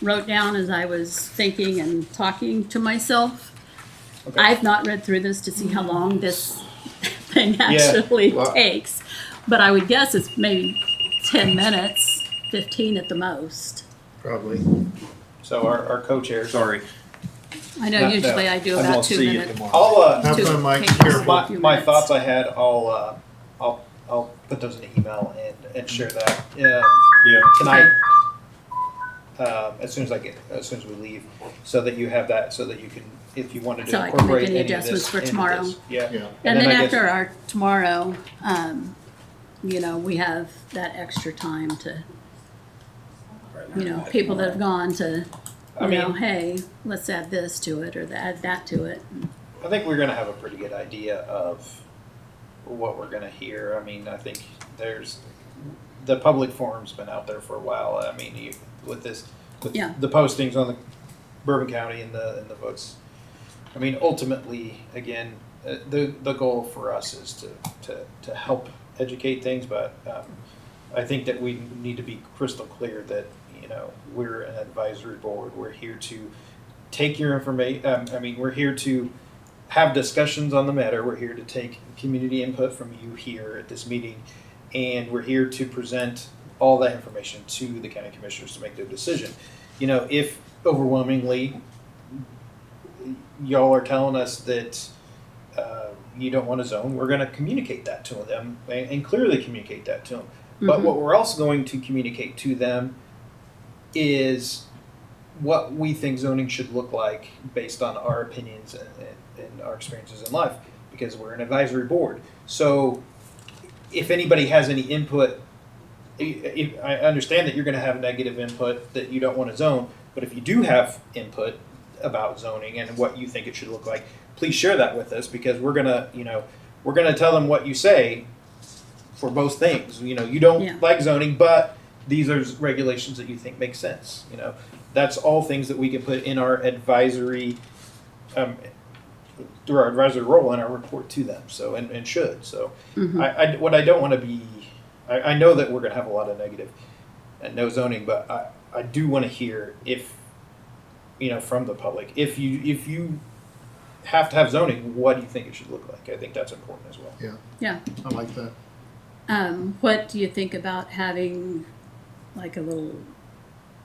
wrote down as I was thinking and talking to myself.
Okay.
I've not read through this to see how long this thing
Yeah.
actually
Well-
takes, but I would guess it's maybe 10 minutes, 15 at the most.
Probably.
So our co-chair.
Sorry.
I know
No,
usually I do
I
about
won't
2
see you
minutes.
tomorrow.
Have
Two
fun, Mike.
pages,
Careful.
a
My,
few
my
minutes.
thoughts I had, I'll put those in an email and share that
Yeah.
tonight. As soon as we leave, so that you have that, so that you can, if you wanted
So
to
I can make
incorporate
any
any of
adjustments
this
for
into
tomorrow.
this. Yeah.
Yeah.
And then
I guess-
after our tomorrow, you know, we have that extra time to, you know, people that have gone to,
I
you know,
mean-
hey, let's add this to it or add that to it.
I think we're gonna have a pretty good idea of what we're gonna hear. I mean, I think the public forum's been out there for a while. I mean, with
Yeah.
the postings on the Bourbon County and the books. I mean, ultimately, again, the goal for us is to help educate things, but I think that we need to be crystal clear that, you know, we're an advisory board. We're here to take your information. I mean, we're here to have discussions on the matter. We're here to take community input from you here at this meeting, and we're here to present all that information to the county commissioners to make their decision. You know, if overwhelmingly y'all are telling us that you don't want to zone, we're going to communicate that to them and clearly communicate that to them. But
Mhm.
what we're also going to communicate to them is what we think zoning should look like based on our opinions and our experiences in life, because we're an advisory board. So if anybody has any input, I understand that you're going to have negative input that you don't want to zone, but if you do have input about zoning and what you think it should look like, please share that with us, because we're going to tell them what you say for both things. You know, you don't
Yeah.
like zoning, but these are regulations that you think make sense. You know, that's all things that we can put in our advisory, through our advisory role in our report to them. So, and should. So
Mhm.
what I don't want to be, I know that we're going to have a lot of negative and no zoning, but I do want to hear if, you know, from the public, if you have to have zoning, what do you think it should look like? I think that's important as well.
Yeah.
I like that.
What do you think about having like a little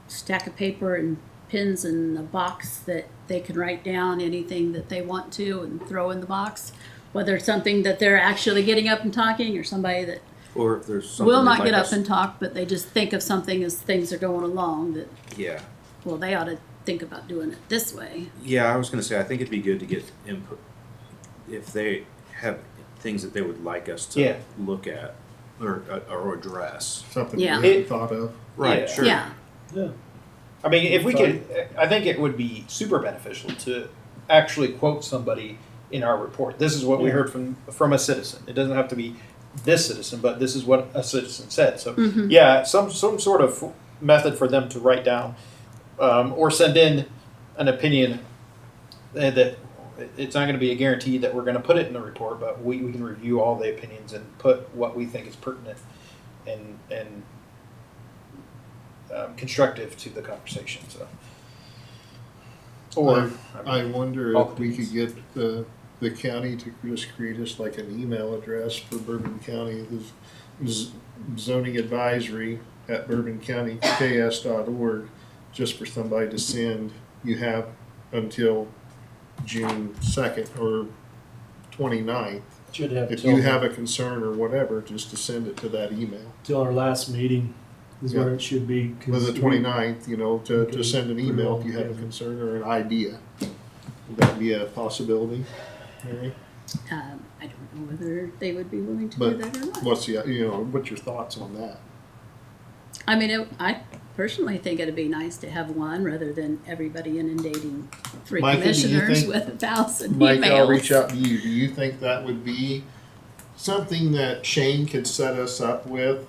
stack of paper and pins in a box that they can write down anything that they want to and throw in the box? Whether it's something that they're actually getting up and talking, or somebody that
Or if there's something
will
they'd
not
like
get up
us-
and talk, but they just think of something as things are going along that,
Yeah.
well, they ought to think about doing it this way.
Yeah, I was gonna say, I think it'd be good to get input if they have things that they would like us to
Yeah.
look at or address.
Something
Yeah.
we hadn't thought of.
Right,
Yeah.
sure.
Yeah.
I mean, if we could, I think it would be super beneficial to actually quote somebody in our report. This is what we heard from a citizen. It doesn't have to be this citizen, but this is what a citizen said. So,
Mhm.
yeah, some sort of method for them to write down or send in an opinion that it's not going to be a guarantee that we're going to put it in the report, but we can review all the opinions and put what we think is pertinent and constructive to the conversation. So, or
I wonder
all
if we
opinions.
could get the county to just create us like an email address for Bourbon County, zoning advisory at bourboncountyks.org, just for somebody to send. You have until June 2nd or 29th.
Should have
If
till,
you have a concern or whatever, just to send it to that email.
till our last meeting is when
Yeah.
it should be. 'cause
With the
we-
29th, you know, to
Okay.
send an email if you have a concern or an idea. Would that be a possibility, Mary?
I don't know whether they would be willing to do
But
that or not.
what's what's your thoughts on that?
I mean, I personally think it'd be nice to have one rather than everybody inundating three
Micah, do you
commissioners
think-
with 1,000
Mike,
emails.
I'll reach out to you. Do you think that would be something that Shane could set us up with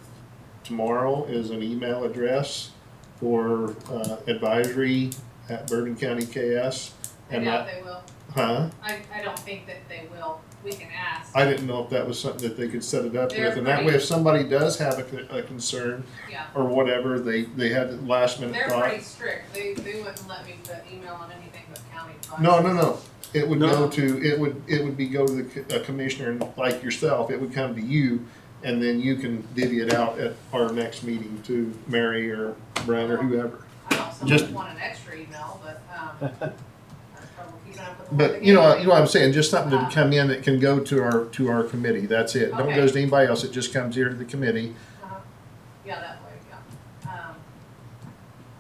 tomorrow as an email address for advisory at Bourbon County KS?
I
And
doubt
not,
they will.
huh?
I don't think that they will. We can ask.
I didn't know if that was something that they could set it up
They're
with. And that way,
pretty-
if somebody does have a concern
Yeah.
or whatever, they had the last minute
They're
thought.
pretty strict. They wouldn't let me put email on anything but county files.
No. It would
No.
go to, it would be go to a commissioner like yourself. It would come to you, and then you can divvy it out at our next meeting to Mary or Brent or whoever.
I don't so
Just-
much want an extra email, but I probably You don't have to put the word
But you know
again.
what I'm saying, just something to come in that can go to our committee, that's it. Don't
Okay.
goes to anybody else, it just comes here to the committee.
Yeah, that way, yeah.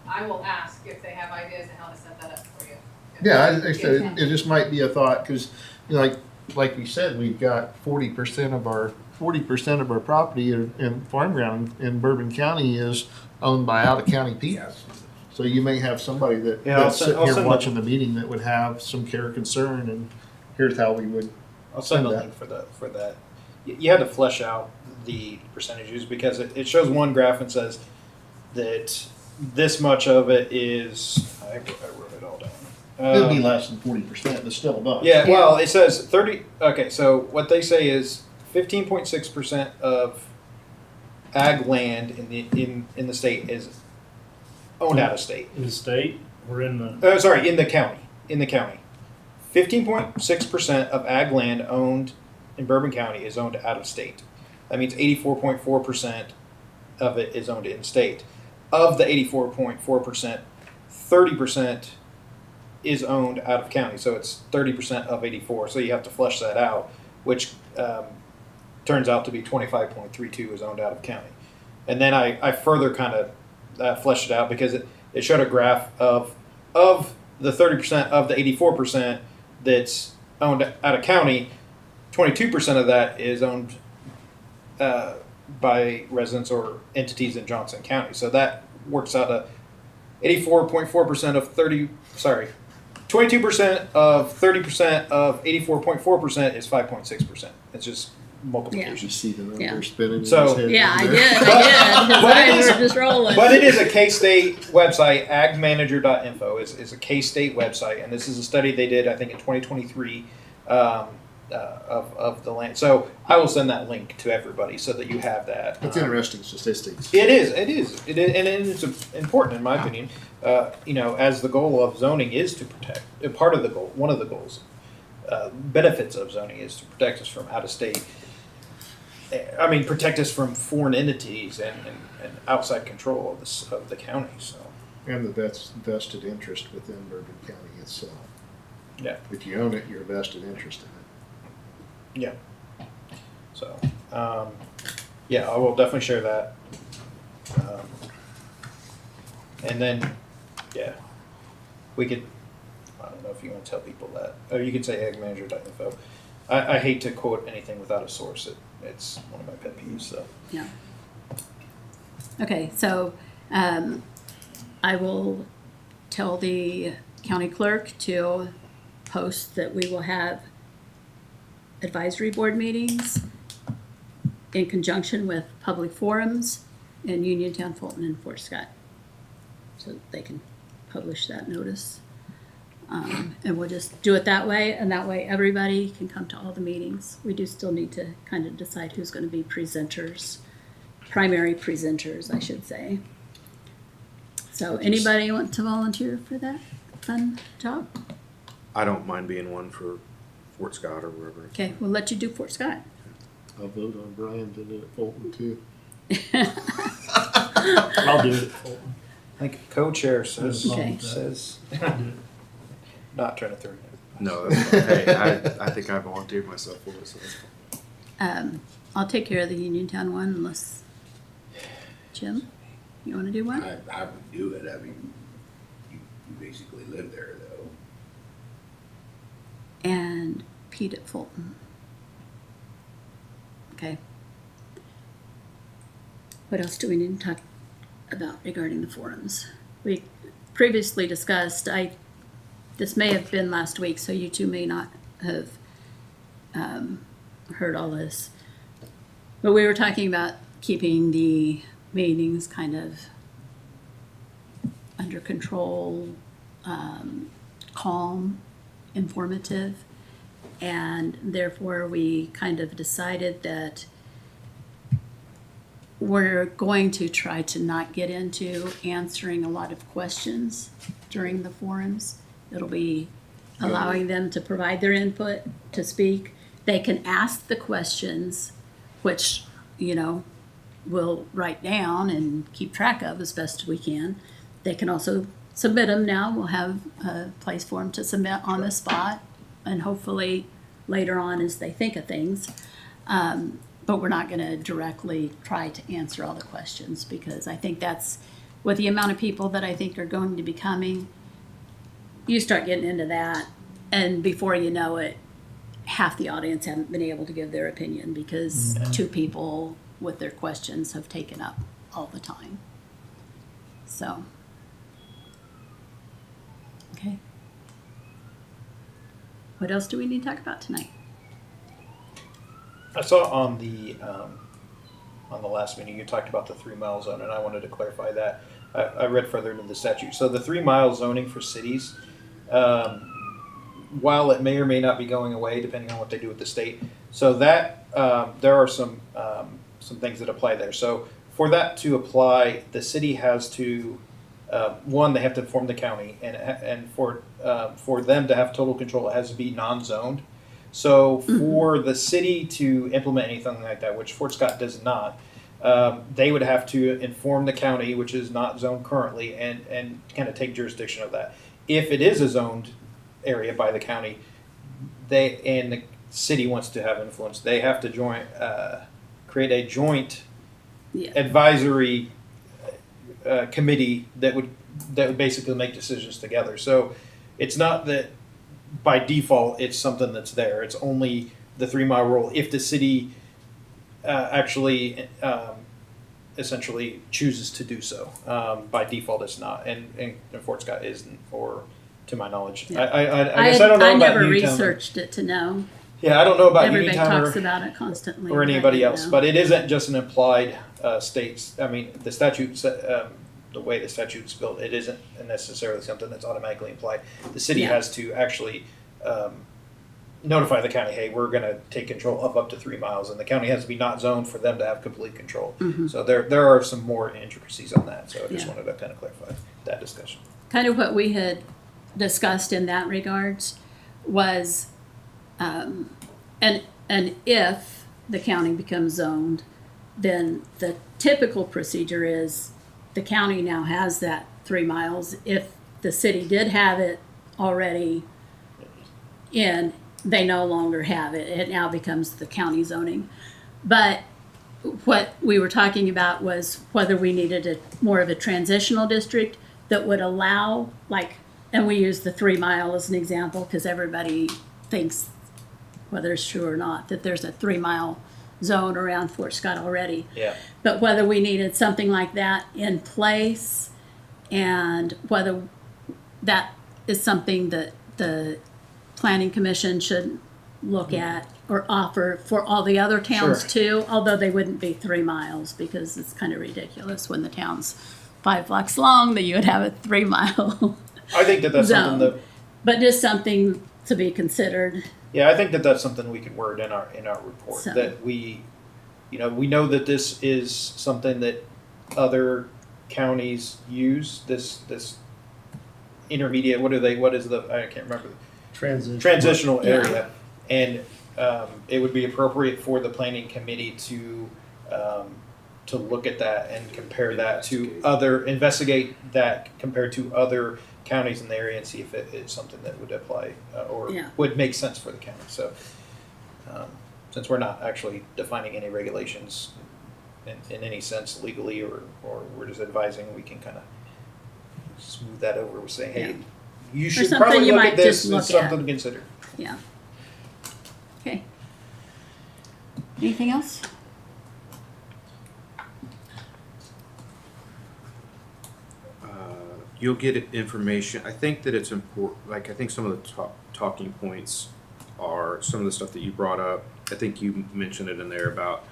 I will ask if they have ideas on how to set that up for you.
Yeah, I said, it just might be a thought, cause you know, like we said, we've got 40% of our property in farm ground in Bourbon County is owned by out-of-county people. So you may have somebody
Yeah,
that's sitting
I'll
here
send
watching the meeting that would have some care, concern, and here's how we would.
I'll send a
Send that.
link for that. You had to flesh out the percentages because it shows one graph and says that this much of it is. I wrote it all down.
It'd be less than 40%, but still a bunch.
Yeah, well, it says 30. Okay, so what they say is 15.6% of ag land in the state is owned out of state.
In the state or in the,
Sorry, in the county. 15.6% of ag land owned in Bourbon County is owned out of state. That means 84.4% of it is owned in state. Of the 84.4%, 30% is owned out of county. So it's 30% of 84. So you have to flesh that out, which turns out to be 25.32 is owned out of county. And then I further kind of fleshed it out because it showed a graph of the 30% of the 84% that's owned out of county, 22% of that is owned by residents or entities in Johnson County. So that works out to 84.4% of 30, sorry, 22% of 30% of 84.4% is 5.6%. It's just multiplication.
You see the number
Yeah.
spinning in
So-
his head.
Yeah, I
there.
did, because
But it
I
is-
were just rolling.
But it is a K-State website, agmanager.info is a K-State website, and this is a study they did, I think, in 2023 of the land. So I will send that link to everybody so that you have that.
That's interesting statistics.
It is, and it's important in my opinion. As the goal of zoning is to protect, part of the goal, one of the goals, benefits of zoning is to protect us from out of state. I mean, protect us from foreign entities and outside control of the county. So
And that's vested interest within Bourbon County itself.
yeah,
If you own it, you're a vested interest in it.
yeah. So yeah, I will definitely share that. And then yeah, we could. I don't know if you want to tell people that. Or you could say agmanager.info. I hate to quote anything without a source. It's one of my pet peeves. So
Yeah. Okay, so I will tell the county clerk to post that we will have advisory board meetings in conjunction with public forums in Uniontown, Fulton, and Fort Scott. So that they can publish that notice. And we'll just do it that way, and that way everybody can come to all the meetings. We do still need to kind of decide who's gonna be presenters, primary presenters, I should say. So anybody want to volunteer for that fun job?
I don't mind being one for Fort Scott or wherever.
Okay, we'll let you do Fort Scott.
I'll vote on Brian to do it at Fulton too.
I'll do it. Fulton.
I think co-chair says
Okay.
I'll do it.
not trying to throw you.
No, that's fine. Hey, I think I volunteered myself for it, so that's fine.
I'll take care of the Uniontown one unless, Jim, you wanna do one?
I would do it, I mean, you basically live there though.
And Pete at Fulton. Okay. What else do we need to talk about regarding the forums? We previously discussed, this may have been last week, so you two may not have heard all this. But we were talking about keeping the meetings kind of under control, calm, informative, and therefore we kind of decided that we're going to try to not get into answering a lot of questions during the forums. It'll be allowing them to provide their input, to speak. They can ask the questions, which, we'll write down and keep track of as best we can. They can also submit them now. We'll have a place for them to submit on the spot, and hopefully later on as they think of things. But we're not going to directly try to answer all the questions, because I think that's, with the amount of people that I think are going to be coming, you start getting into that, and before you know it, half the audience haven't been able to give their opinion because two people with their questions have taken up all the time. So, okay. What else do we need to talk about tonight?
I saw on the last meeting, you talked about the 3 mile zone, and I wanted to clarify that. I read further into the statute. So the 3 mile zoning for cities, while it may or may not be going away depending on what they do with the state, so that there are some things that apply there. So for that to apply, the city has to one, they have to inform the county, and for them to have total control, it has to be non-zoned. So for the city to implement anything like that, which Fort Scott does not, they would have to inform the county, which is not zoned currently, and kind of take jurisdiction of that. If it is a zoned area by the county, and the city wants to have influence, they have to create a joint advisory committee that would basically make decisions together. So it's not that by default it's something that's there. It's only the 3 mile rule if the city actually essentially chooses to do so. By default, it's not, and Fort Scott isn't, or to my knowledge.
Yeah.
I guess I don't know
I
about
never
Newtown.
researched it to know.
Yeah, I don't know about
Everybody
Newtown
talks about it constantly.
or
but I
anybody
didn't
else,
know.
but it isn't just an implied states. I mean, the statute, the way the statute's built, it isn't necessarily something that's automatically implied. The city
Yeah.
has to actually notify the county, hey, we're going to take control up to 3 miles, and the county has to be not zoned for them to have complete control. So there are some more intricacies on that. So I just wanted to kind of clarify that discussion.
Kind of what we had discussed in that regards was, and if the county becomes zoned, then the typical procedure is the county now has that 3 miles. If the city did have it already in, they no longer have it. It now becomes the county zoning. But what we were talking about was whether we needed more of a transitional district that would allow, like, and we use the 3 mile as an example because everybody thinks, whether it's true or not, that there's a 3 mile zone around Fort Scott already.
Yeah.
But whether we needed something like that in place, and whether that is something that the Planning Commission should look at or offer for all the other towns too, although they wouldn't be 3 miles, because it's kind of ridiculous when the town's 5 blocks long that you would have a 3 mile
I think that that's
zone.
something that,
But just something to be considered.
yeah, I think that that's something we could word in our report,
So.
that we know that this is something that other counties use, this intermediate, what is the, I can't remember. Transitional area. And it would be appropriate for the planning committee to look at that and compare that to investigate that compared to other counties in the area and see if it is something that would apply or would make sense for the county. So since we're not actually defining any regulations in any sense legally, or we're just advising, we can kind of smooth that over with saying, hey, you should
something
probably
you
look
might
at this.
just look
It's something to consider.
Yeah. Okay. Anything else?
You'll get information. I think that it's important. Like, I think some of the talking points are some of the stuff that you brought up. I think you mentioned it in there about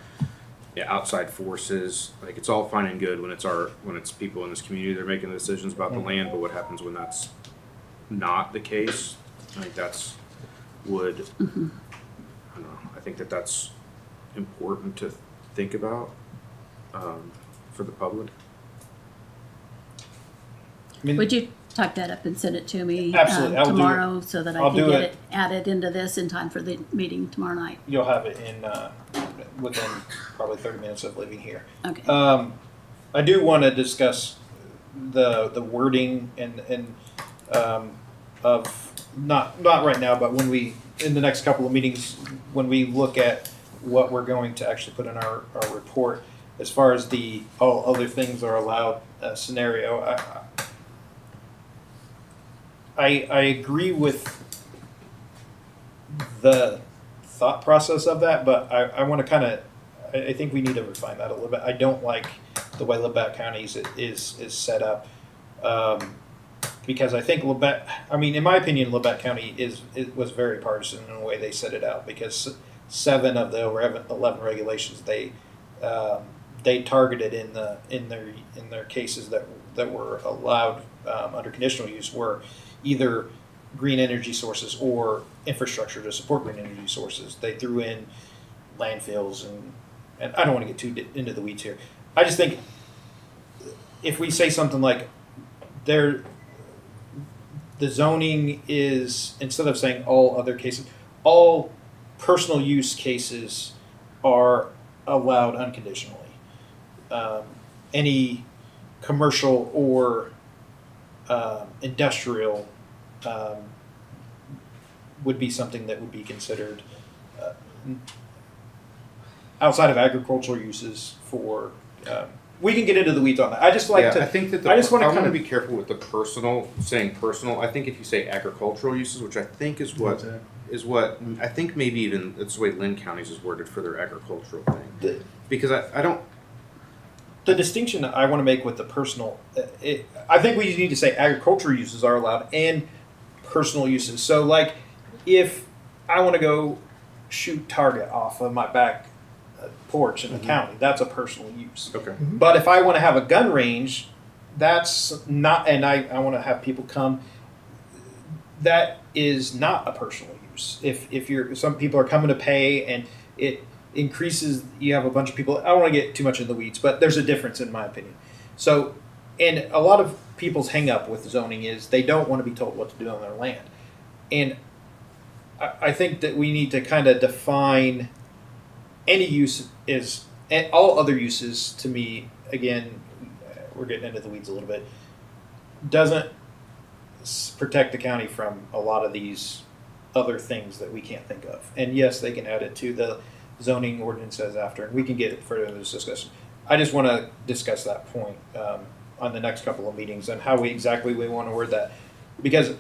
outside forces. Like, it's all fine and good when it's people in this community that are making the decisions about the land, but what happens when that's not the case? I think I don't know. I think that's important to think about for the public.
I mean,
Would you type that up and send it to me
Absolutely. I'll do it.
tomorrow so that I
I'll
can
do
get
it.
it added into this in time for the meeting tomorrow night?
You'll have it in within probably 30 minutes of leaving here.
Okay.
I do want to discuss the wording and of not right now, but when we in the next couple of meetings when we look at what we're going to actually put in our report as far as the all other things are allowed scenario. I agree with the thought process of that, but I want to kind of I think we need to refine that a little bit. I don't like the way Labatt County is set up. Because I think in my opinion, Labatt County was very partisan in the way they set it out. Because 7 of the 11 regulations they targeted in their cases that were allowed under conditional use were either green energy sources or infrastructure to support green energy sources. They threw in landfills and I don't want to get too into the weeds here. I just think if we say something like the zoning is, instead of saying all other cases, all personal use cases are allowed unconditionally. Any commercial or industrial would be something that would be considered outside of agricultural uses for. We can get into the weeds on that. I just like to.
I think that
I just want to
kind
kind
of
of
be careful with the personal, saying personal. I think if you say agricultural uses, which I think is what I think maybe even that's the way Lynn County's is worded for their agricultural thing. Because I don't.
The distinction that I want to make with the personal, I think we need to say agricultural uses are allowed and personal uses. So, like, if I want to go shoot target off of my back porch in the county, that's a personal use.
Okay.
But if I want to have a gun range, that's not, and I want to have people come, that is not a personal use. If some people are coming to pay and it increases, you have a bunch of people, I don't want to get too much in the weeds, but there's a difference in my opinion. So, and a lot of people's hang up with zoning is they don't want to be told what to do on their land. And I think that we need to kind of define any use is, and all other uses to me, again, we're getting into the weeds a little bit, doesn't protect the county from a lot of these other things that we can't think of. And yes, they can add it to the zoning ordinances after, and we can get it further in this discussion. I just want to discuss that point on the next couple of meetings and how we want to word that. Because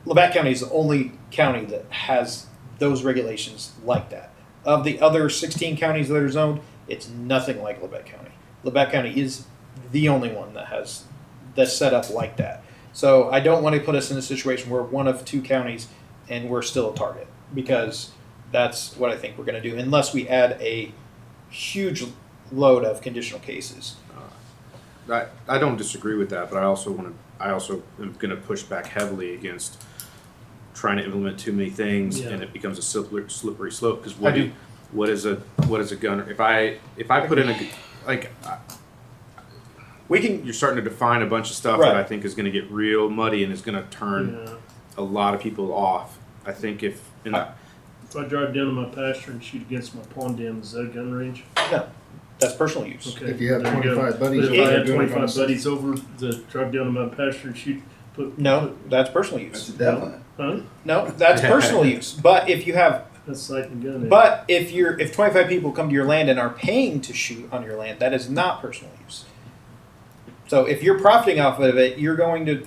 Labatt County is the only county that has those regulations like that. Of the other 16 counties that are zoned, it's nothing like Labatt County. Labatt County is the only one that's set up like that. So I don't want to put us in a situation where one of 2 counties and we're still a target, because that's what I think we're going to do unless we add a huge load of conditional cases.
I don't disagree with that, but I also am going to push back heavily against trying to implement too many things, and it becomes a slippery slope. Because what is a gun? If I put in you're starting to define a bunch of stuff that I think is going to get real muddy and is going to turn a lot of people off. I think if
I drive down to my pasture and shoot against my pond dam, is that a gun range?
No, that's personal use.
Okay.
If you have
there you
25
go.
buddies
But if I
over
had
doing
25
it,
buddies over to drive down to my pasture and shoot,
No, that's personal
That's
use.
a definite.
huh?
No, that's personal use. But if you have,
That's sight gun.
but if 25 people come to your land and are paying to shoot on your land, that is not personal use. So if you're profiting off of it, you're going to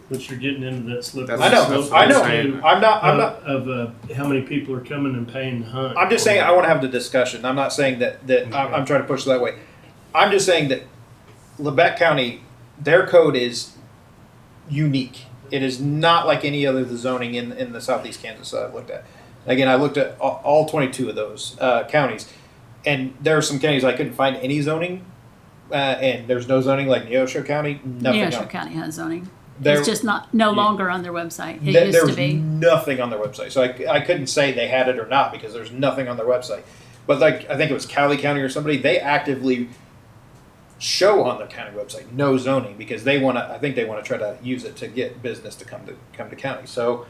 But you're getting into that slippery
That's-
I know,
slope
I know.
to,
I'm not.
of how many people are coming and paying to hunt.
I'm just saying I want to have the discussion. I'm not saying that I'm trying to push it that way. I'm just saying that Labatt County, their code is unique. It is not like any other the zoning in the southeast Kansas that I've looked at. Again, I looked at all 22 of those counties, and there are some counties I couldn't find any zoning, and there's no zoning like Neosho County. Nothing.
Neosho
on-
County has zoning.
There-
It's just no longer on their website. It
There
used to
was
be.
nothing on their website, so I couldn't say they had it or not because there's nothing on their website. But like I think it was Cali County or somebody, they actively show on their county website no zoning because they want to. I think they want to try to use it to get business to come to county. So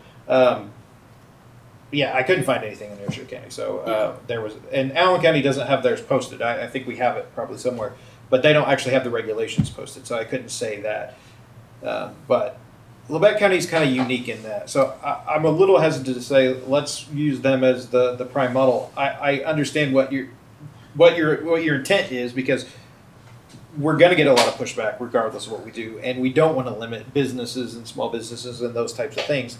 yeah, I couldn't find anything in Osceola County. So there was, and Allen County doesn't have theirs posted. I think we have it probably somewhere, but they don't actually have the regulations posted. So I couldn't say that. But Lebec County is kind of unique in that. So I'm a little hesitant to say let's use them as the prime model. I understand what your intent is, because we're going to get a lot of pushback regardless of what we do, and we don't want to limit businesses and small businesses and those types of things.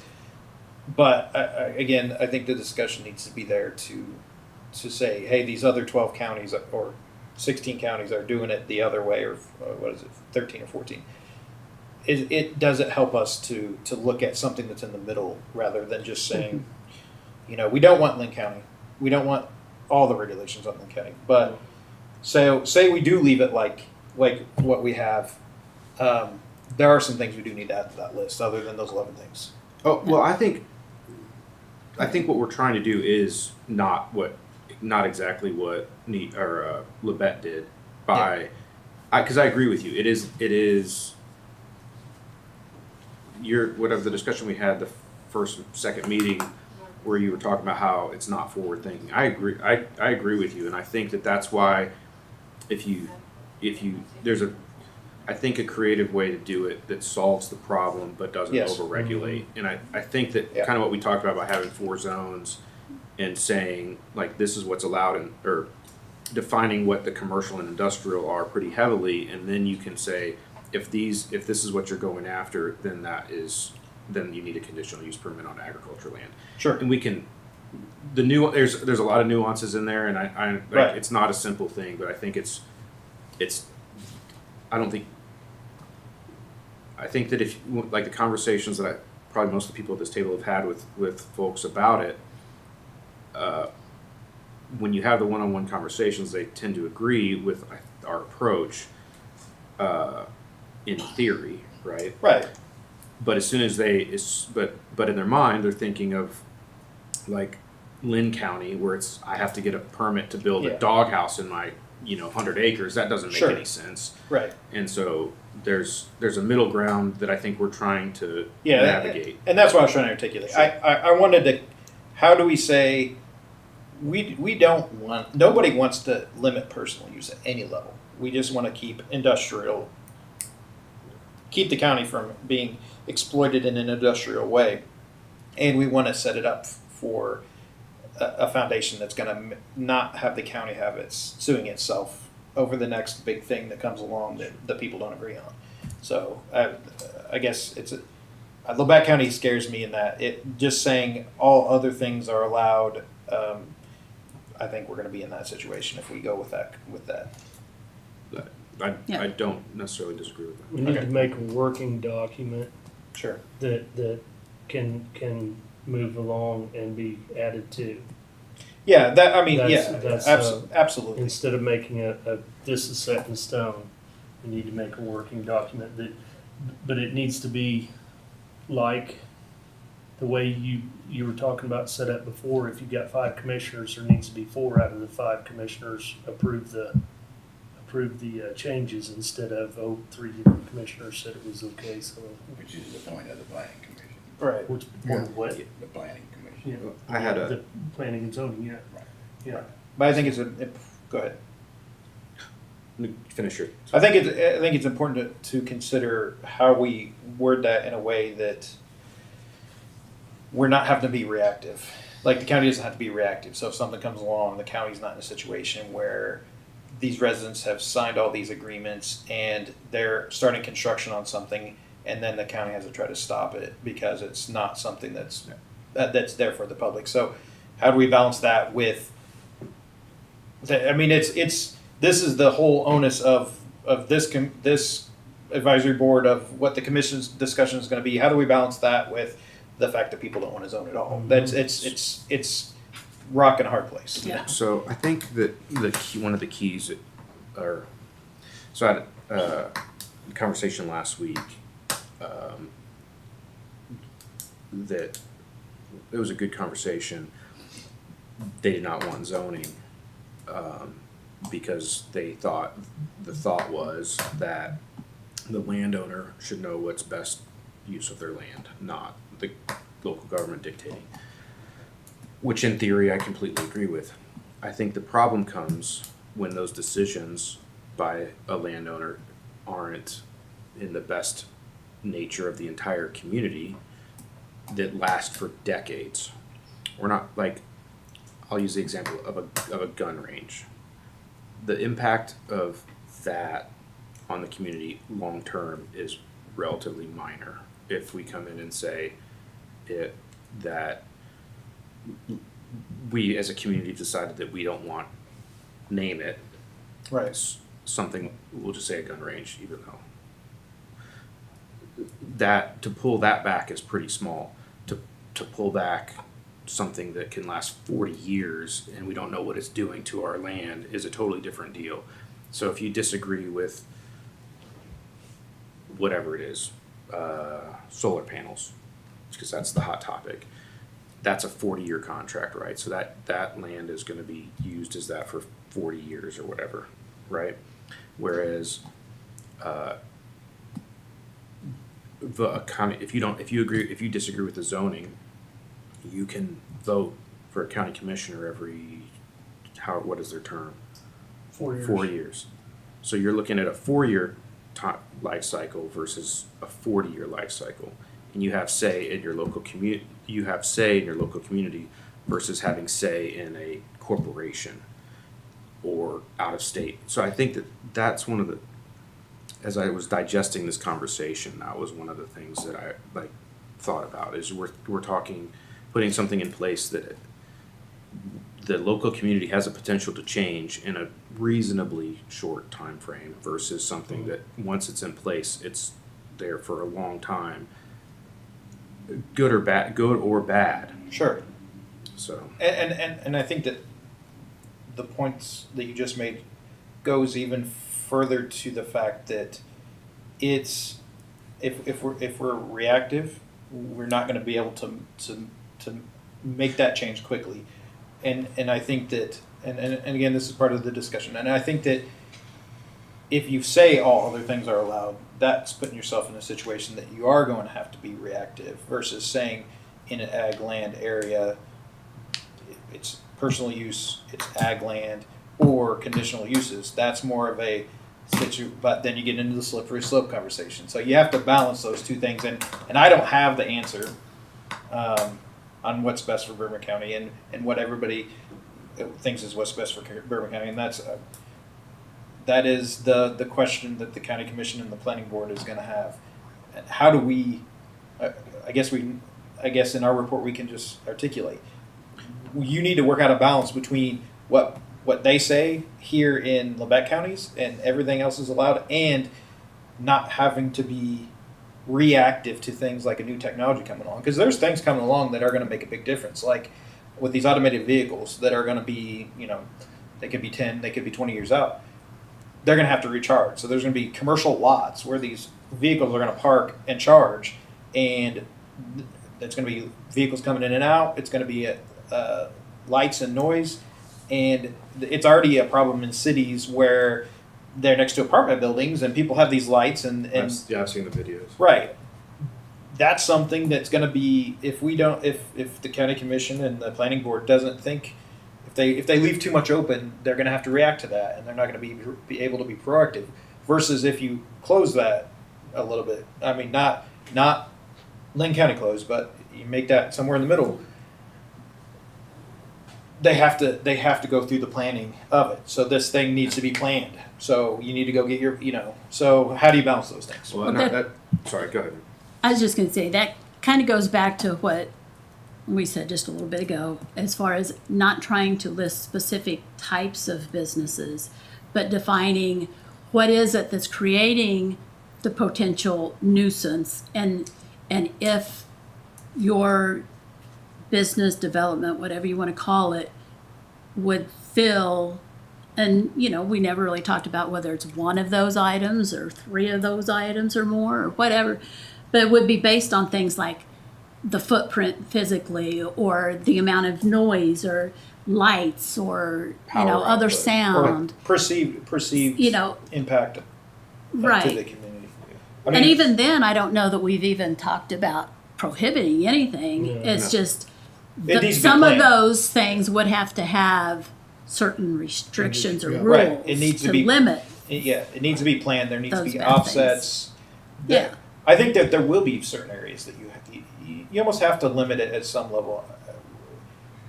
But again, I think the discussion needs to be there to say, hey, these other 12 counties or 16 counties are doing it the other way, or what is it, 13 or 14. Does it help us to look at something that's in the middle rather than just saying, we don't want Lynn County, we don't want all the regulations on Lynn County, but say we do leave it like what we have. There are some things we do need to add to that list other than those 11 things.
Oh, well, I think what we're trying to do is not exactly what Lebet did because I agree with you. It is whatever the discussion we had the second meeting where you were talking about how it's not forward thinking. I agree. I agree with you, and I think that's why I think a creative way to do it that solves the problem but doesn't overregulate. And I think that kind of what we talked about by having 4 zones and saying like this is what's allowed or defining what the commercial and industrial are pretty heavily, and then you can say if this is what you're going after, then you need a conditional use permit on agricultural land.
Sure.
And we can there's a lot of nuances in there, and I
Right.
It's not a simple thing, but I think I think that if like the conversations that probably most of the people at this table have had with folks about it, when you have the one-on-one conversations, they tend to agree with our approach in theory, right?
Right.
But as soon as but in their mind, they're thinking of like Lynn County, where I have to get a permit to build a doghouse in my 100 acres. That doesn't make any sense.
Right.
And so there's a middle ground that I think we're trying to navigate.
And that's what I was trying to articulate. Sure. I wanted to, how do we say, we don't want, nobody wants to limit personal use at any level. We just want to keep the county from being exploited in an industrial way. And we want to set it up for a foundation that's going to not have the county have suing itself over the next big thing that comes along that the people don't agree on. So I guess Lebec County scares me in that it just saying all other things are allowed. I think we're going to be in that situation if we go with that.
I don't necessarily disagree with that.
We need to make a working document
Sure.
that can move along and be added to.
Yeah,
That's,
absolutely.
Instead of making this is set in stone, we need to make a working document but it needs to be like the way you were talking about set up before. If you've got 5 commissioners, there needs to be 4 out of the 5 commissioners approve the changes instead of 3 different commissioners said it was okay. So
Which is the point of the planning commission.
Right.
which point of what?
The planning commission.
Yeah,
I had
the planning and zoning. Yeah.
Right.
Yeah.
But I think go ahead.
Finish your.
I think it's important to consider how we word that in a way that we're not having to be reactive. Like the county doesn't have to be reactive. So if something comes along, the county's not in a situation where these residents have signed all these agreements and they're starting construction on something, and then the county has to try to stop it because it's not something that's there for the public. So how do we balance that with? This is the whole onus of this advisory board of what the commission's discussion is going to be. How do we balance that with the fact that people don't want to zone at all? That's it's rock and a hard place.
Yeah.
So I think that one of the keys so I had a conversation last week that it was a good conversation. They did not want zoning because the thought was that the landowner should know what's best use of their land, not the local government dictating. which in theory I completely agree with. I think the problem comes when those decisions by a landowner aren't in the best nature of the entire community that last for decades. We're not like, I'll use the example of a gun range. The impact of that on the community long term is relatively minor. If we come in and say that we as a community decided that we don't want, name it,
Right.
something, we'll just say a gun range, even though that, to pull that back is pretty small. To pull back something that can last 40 years and we don't know what it's doing to our land is a totally different deal. So if you disagree with whatever it is, solar panels, because that's the hot topic, that's a 40-year contract, right? So that land is going to be used as that for 40 years or whatever, right? Whereas if you disagree with the zoning, you can vote for a county commissioner every what is their term?
4 years.
4 years. So you're looking at a 4-year life cycle versus a 40-year life cycle, and you have say in your local community. You have say in your local community versus having say in a corporation or out of state. So I think that's one of the. As I was digesting this conversation, that was one of the things that I thought about is we're talking, putting something in place that the local community has a potential to change in a reasonably short time frame versus something that once it's in place, it's there for a long time, good or bad.
Sure.
So
And I think that the points that you just made goes even further to the fact that it's if we're reactive, we're not going to be able to make that change quickly. And I think that and again, this is part of the discussion, and I think that if you say all other things are allowed, that's putting yourself in a situation that you are going to have to be reactive versus saying in an ag land area it's personal use, it's ag land, or conditional uses. That's more of a but then you get into the slippery slope conversation. So you have to balance those two things, and I don't have the answer on what's best for Bourbon County and what everybody thinks is what's best for Bourbon County, and that is the question that the county commission and the planning board is going to have. How do we? I guess in our report we can just articulate. You need to work out a balance between what they say here in Lebec counties and everything else is allowed, and not having to be reactive to things like a new technology coming along. Because there's things coming along that are going to make a big difference, like with these automated vehicles that are going to be, they could be 10, they could be 20 years out. They're going to have to recharge. So there's going to be commercial lots where these vehicles are going to park and charge, and it's going to be vehicles coming in and out. It's going to be lights and noise. And it's already a problem in cities where they're next to apartment buildings and people have these lights and
I've seen the videos.
Right. That's something that's going to be, if the county commission and the planning board doesn't think, if they leave too much open, they're going to have to react to that, and they're not going to be able to be proactive. Versus if you close that a little bit, I mean, not Lynn County closed, but you make that somewhere in the middle. They have to go through the planning of it. So this thing needs to be planned. So you need to go get your, so how do you balance those things?
Well, sorry, go ahead.
I was just going to say that kind of goes back to what we said just a little bit ago, as far as not trying to list specific types of businesses, but defining what is it that's creating the potential nuisance, and if your business development, whatever you want to call it, would fill, and we never really talked about whether it's one of those items or 3 of those items or more or whatever, but it would be based on things like the footprint physically, or the amount of noise or lights, or
Power
other
output.
sound,
Or perceived impact to the
right.
community.
And even then, I don't know that we've even talked about prohibiting anything.
Yeah.
It's just
It needs to be
some of
planned.
those things would have to have certain restrictions or
Yeah.
Right.
rules
It needs to
to
be-
limit.
Yeah, it needs to be planned. There needs to
Those
be
bad
offsets.
Yeah.
I think that there will be certain areas that you almost have to limit it at some level.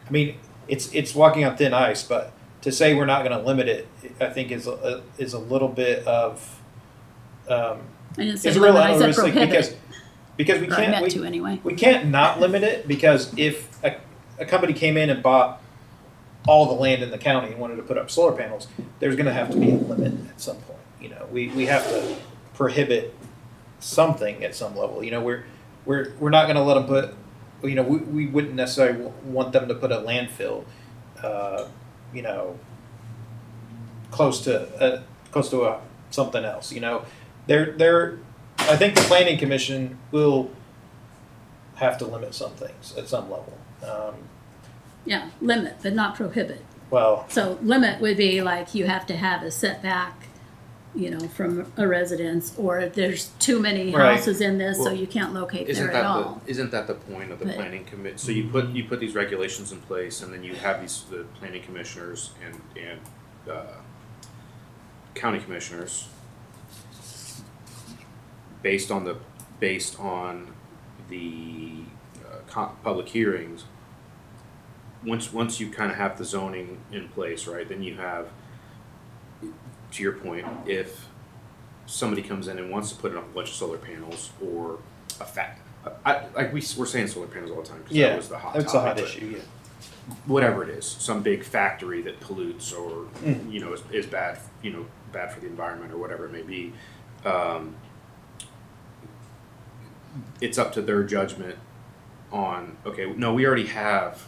I mean, it's walking on thin ice, but to say we're not going to limit it, I think is a little bit of
I didn't say
is a real
limit, I said
unrealistic
prohibit.
because we
Or I
can't
meant to anyway.
we can't not limit it, because if a company came in and bought all the land in the county and wanted to put up solar panels, there's going to have to be a limit at some point. You know, we have to prohibit something at some level. You know, we're not going to let them put. You know, we wouldn't necessarily want them to put a landfill. You know, close to something else. You know, I think the planning commission will have to limit some things at some level.
Yeah, limit, but not prohibit.
Well,
So limit would be like you have to have a setback, you know, from a residence, or there's too many
Right.
houses in this, so
Well,
you can't locate
Isn't
there at
that
all.
isn't that the point of the
But-
planning commit? So you put these regulations in place, and then you have the planning commissioners and county commissioners based on the public hearings. Once you kind of have the zoning in place, right? Then you have, to your point, if somebody comes in and wants to put in a bunch of solar panels or we're saying solar panels all the time because
yeah,
that was the hot
it's
topic,
a hot
but
issue. Yeah.
whatever it is, some big factory that pollutes or
Mm.
you know is bad, you know, bad for the environment or whatever it may be. It's up to their judgment on, okay, no, we already have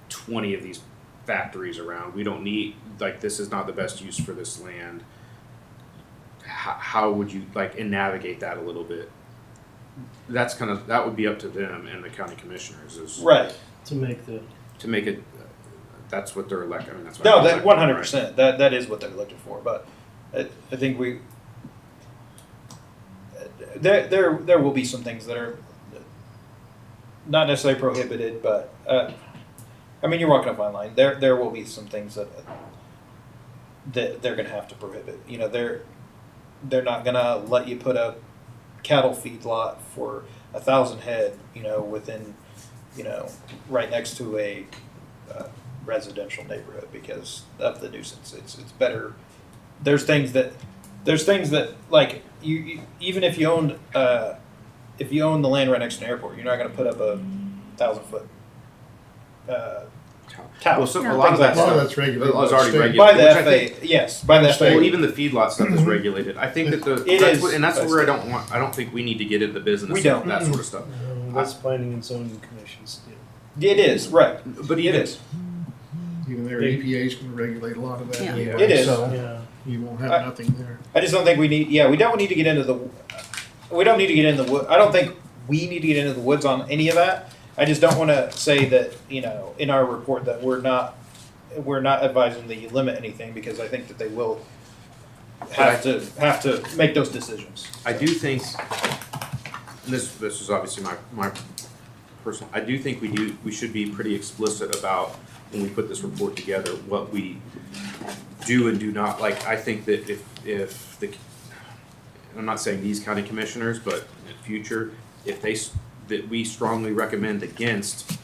20 of these factories around. We don't need, like, this is not the best use for this land. How would you navigate that a little bit? That would be up to them and the county commissioners
Right.
To make the,
to make it. That's what they're elected. I mean, that's what
No,
they're
that
elected,
100%. That is what they're looking for. But I think there will be some things that are not necessarily prohibited, but I mean, you're walking a fine line. There will be some things that they're going to have to prohibit. You know, they're not going to let you put a cattle feed lot for 1,000 head. You know, within, you know, right next to a residential neighborhood because of the nuisance. It's better. There's things that like you even if you owned the land right next to an airport, you're not going to put up a 1,000-foot tower.
Well, a
Yeah.
lot of that
A lot of
stuff
that's regulated
is
by
already
state.
regulated.
By the
which I
FAA,
think-
yes, by the
By
FAA.
Well, even the feedlot stuff is regulated. I think that
It
that's
is.
what, and that's
That's
where I
it.
don't think we need to get into the business
We
of
don't.
that sort of stuff.
that's planning and zoning commissions deal.
It is right.
But
It
even
is.
Even their EPA is going to regulate a lot of that
Yeah.
anyway.
It is.
So
Yeah.
you won't have
I-
nothing there.
I just don't think we need. Yeah, we don't need to get into the. We don't need to get in the wood. I don't think we need to get into the woods on any of that. I just don't want to say that, you know, in our report that we're not advising that you limit anything, because I think that they will have to make those decisions.
I do think, and this is obviously my personal. I do think we should be pretty explicit about when we put this report together what we do and do not like. I think that if I'm not saying these county commissioners, but in the future, that we strongly recommend against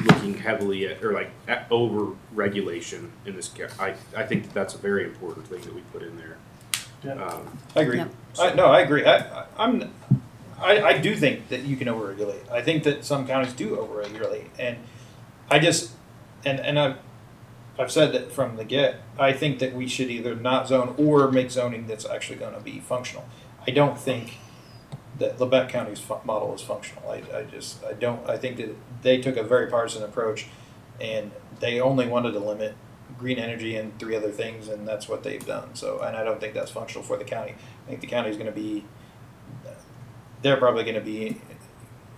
looking heavily at over regulation in this. I think that's a very important thing that we put in there.
Yeah.
I agree.
Yep.
I agree. I do think that you can overregulate. I think that some counties do overregulate, and I just and I've said that from the get. I think that we should either not zone or make zoning that's actually going to be functional. I don't think that Lebec County's model is functional. I don't. I think that they took a very partisan approach, and they only wanted to limit green energy and 3 other things, and that's what they've done. So, and I don't think that's functional for the county. I think the county is going to be. They're probably going to be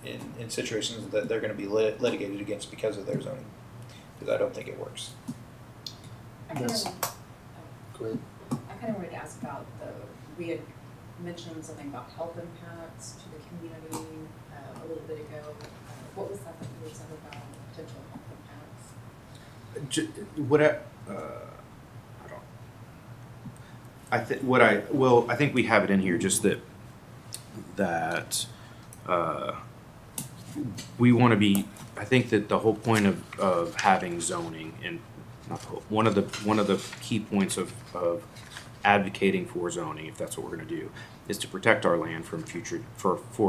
in situations that they're going to be litigated against because of their zoning, because I don't think it works.
I kind
Yes.
of,
Go ahead.
I kind of wanted to ask about we had mentioned something about health impacts to the community a little bit ago. What was that you said about potential impacts?
What I don't. I think we have it in here just that we want to be. I think that the whole point of having zoning, and not the whole, one of the key points of advocating for zoning, if that's what we're going to do, is to protect our land for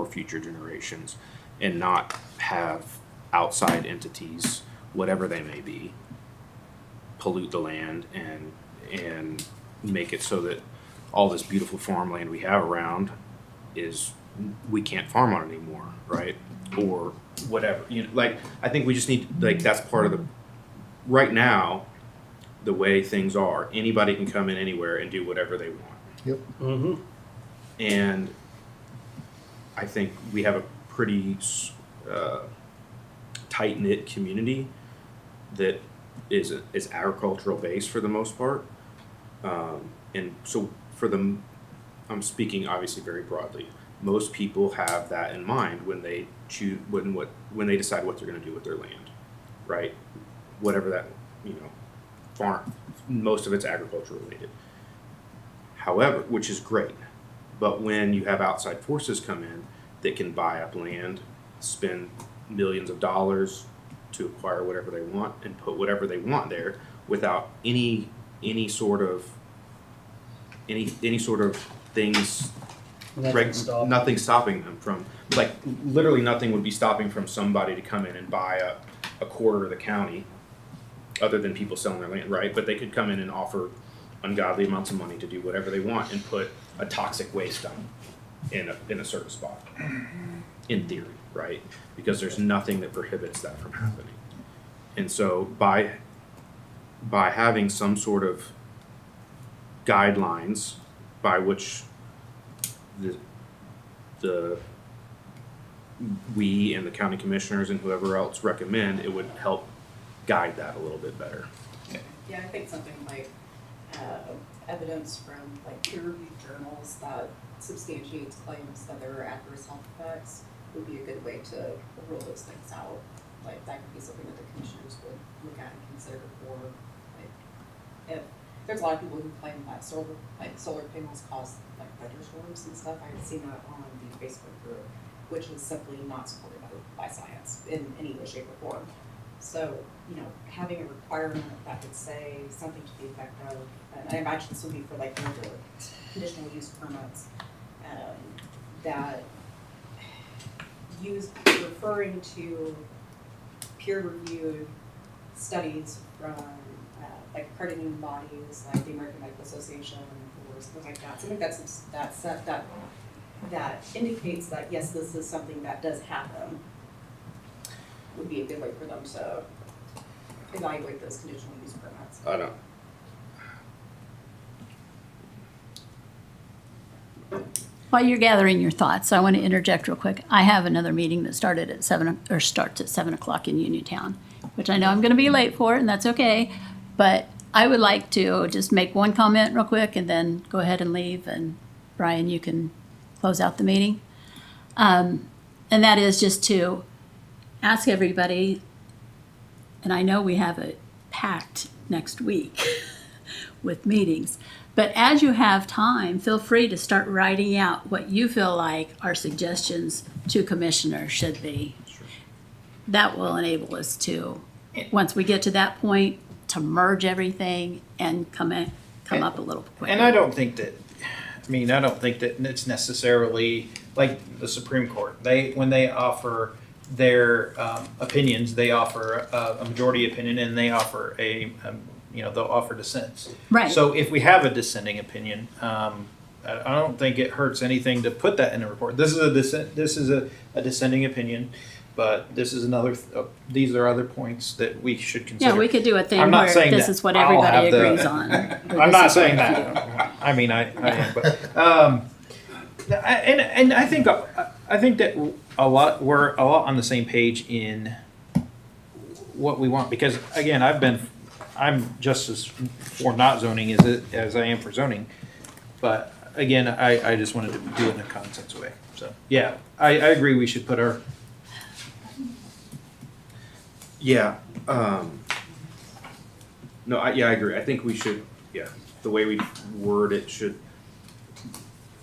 future generations, and not have outside entities, whatever they may be, pollute the land and make it so that all this beautiful farmland we have around is we can't farm on it anymore, right? Or whatever. Like, I think we just need, like, that's part of the right now, the way things are, anybody can come in anywhere and do whatever they want.
Yep.
Mm-hmm.
And I think we have a pretty tight-knit community that is agricultural based for the most part. And so for them, I'm speaking obviously very broadly. Most people have that in mind when they choose when they decide what they're going to do with their land, right? Whatever that, farm. Most of it's agriculture related. However, which is great, but when you have outside forces come in that can buy up land, spend millions of dollars to acquire whatever they want and put whatever they want there without any sort of things, nothing stopping them from, like, literally nothing would be stopping from somebody to come in and buy up a quarter of the county, other than people selling their land, right? But they could come in and offer ungodly amounts of money to do whatever they want and put a toxic waste dump in a certain spot, in theory, right? Because there's nothing that prohibits that from happening. And so by having some sort of guidelines by which we and the county commissioners and whoever else recommend, it would help guide that a little bit better.
Yeah, I think something like evidence from like peer-reviewed journals that substantiates claims that there are adverse health effects would be a good way to rule those things out. Like, that could be something that the commissioners would look at and consider for, like, if there's a lot of people who claim that solar panels cause like thunderstorms and stuff. I've seen that on the Facebook group, which is simply not supported by science in any way, shape, or form. So, having a requirement that would say something to the effect of, and I imagine this would be for like the conditional use permits, that referring to peer-reviewed studies from like accrediting bodies like the American Medical Association or something like that. Something that indicates that yes, this is something that does happen would be a good way for them to evaluate those conditional use permits.
I don't.
While you're gathering your thoughts, I want to interject real quick. I have another meeting that starts at 7 o'clock in Uniontown, which I know I'm going to be late for, and that's okay. But I would like to just make one comment real quick and then go ahead and leave. And Brian, you can close out the meeting. And that is just to ask everybody, and I know we have it packed next week with meetings, but as you have time, feel free to start writing out what you feel like our suggestions to commissioners should be. Sure. That will enable us to, once we get to that point, to merge everything and come up a little quicker.
And I don't think that it's necessarily like the Supreme Court. When they offer their opinions, they offer a majority opinion, and they offer they'll offer dissents.
Right.
So if we have a dissenting opinion, I don't think it hurts anything to put that in a report. This is a dissenting opinion, but this is another. These are other points that we should consider.
Yeah, we could do a thing
I'm not
where
saying
this
that
is what
I'll
everybody
have the-
agrees on.
I'm not saying that. I mean, I am, but and I think that we're a lot on the same page in what we want, because again, I'm just as for not zoning as I am for zoning, but again, I just wanted to do it in a common sense way. So yeah, I agree. We should put our
Yeah, no, I agree. I think we should, the way we word it should,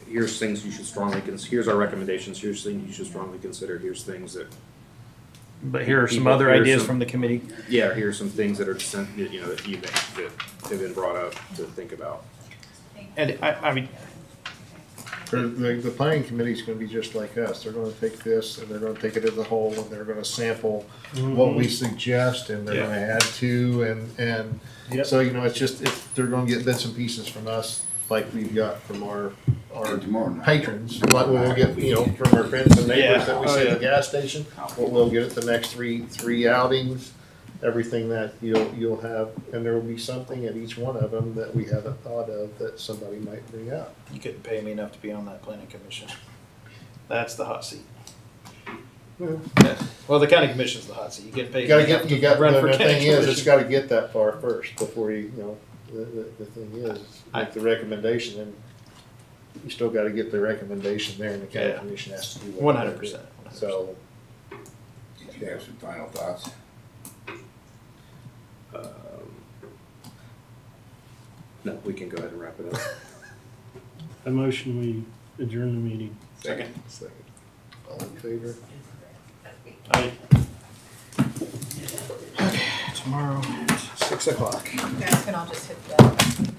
here's things you should strongly here's our recommendations, here's things you should strongly consider, here's things that,
But here are some
People-
other
here's
ideas
some-
from the committee.
here's some things that are, that have been brought up to think about.
And I mean,
The planning committee's gonna be just like us. They're gonna take this and they're gonna take it as a whole and they're gonna sample what we suggest and they're
Yeah.
gonna add to and
Yep.
so, they're gonna get bits and pieces from us like we've got from our
Tomorrow night.
patrons, like we'll get, from our friends and neighbors that we
Yeah.
see
Oh,
at
yeah.
the gas station. We'll get it the next three outings, everything that you'll have, and there will be something at each one of them that we haven't thought of that somebody might bring up.
you couldn't pay me enough to be on that planning commission. That's the hot seat. Well, the county commission's the hot seat. You get paid.
You gotta get, you got,
run
the
for
thing
county
is, it's
commission.
gotta get that far first before the thing is, like the recommendation, and you still gotta get the recommendation there and the county
Yeah.
commission has to do what.
100%.
So,
You have some final thoughts?
No, we can go ahead and wrap it up.
A motion, we adjourn the meeting.
Second.
all in favor?
Aye.
Tomorrow at 6 o'clock.
You guys can all just hit the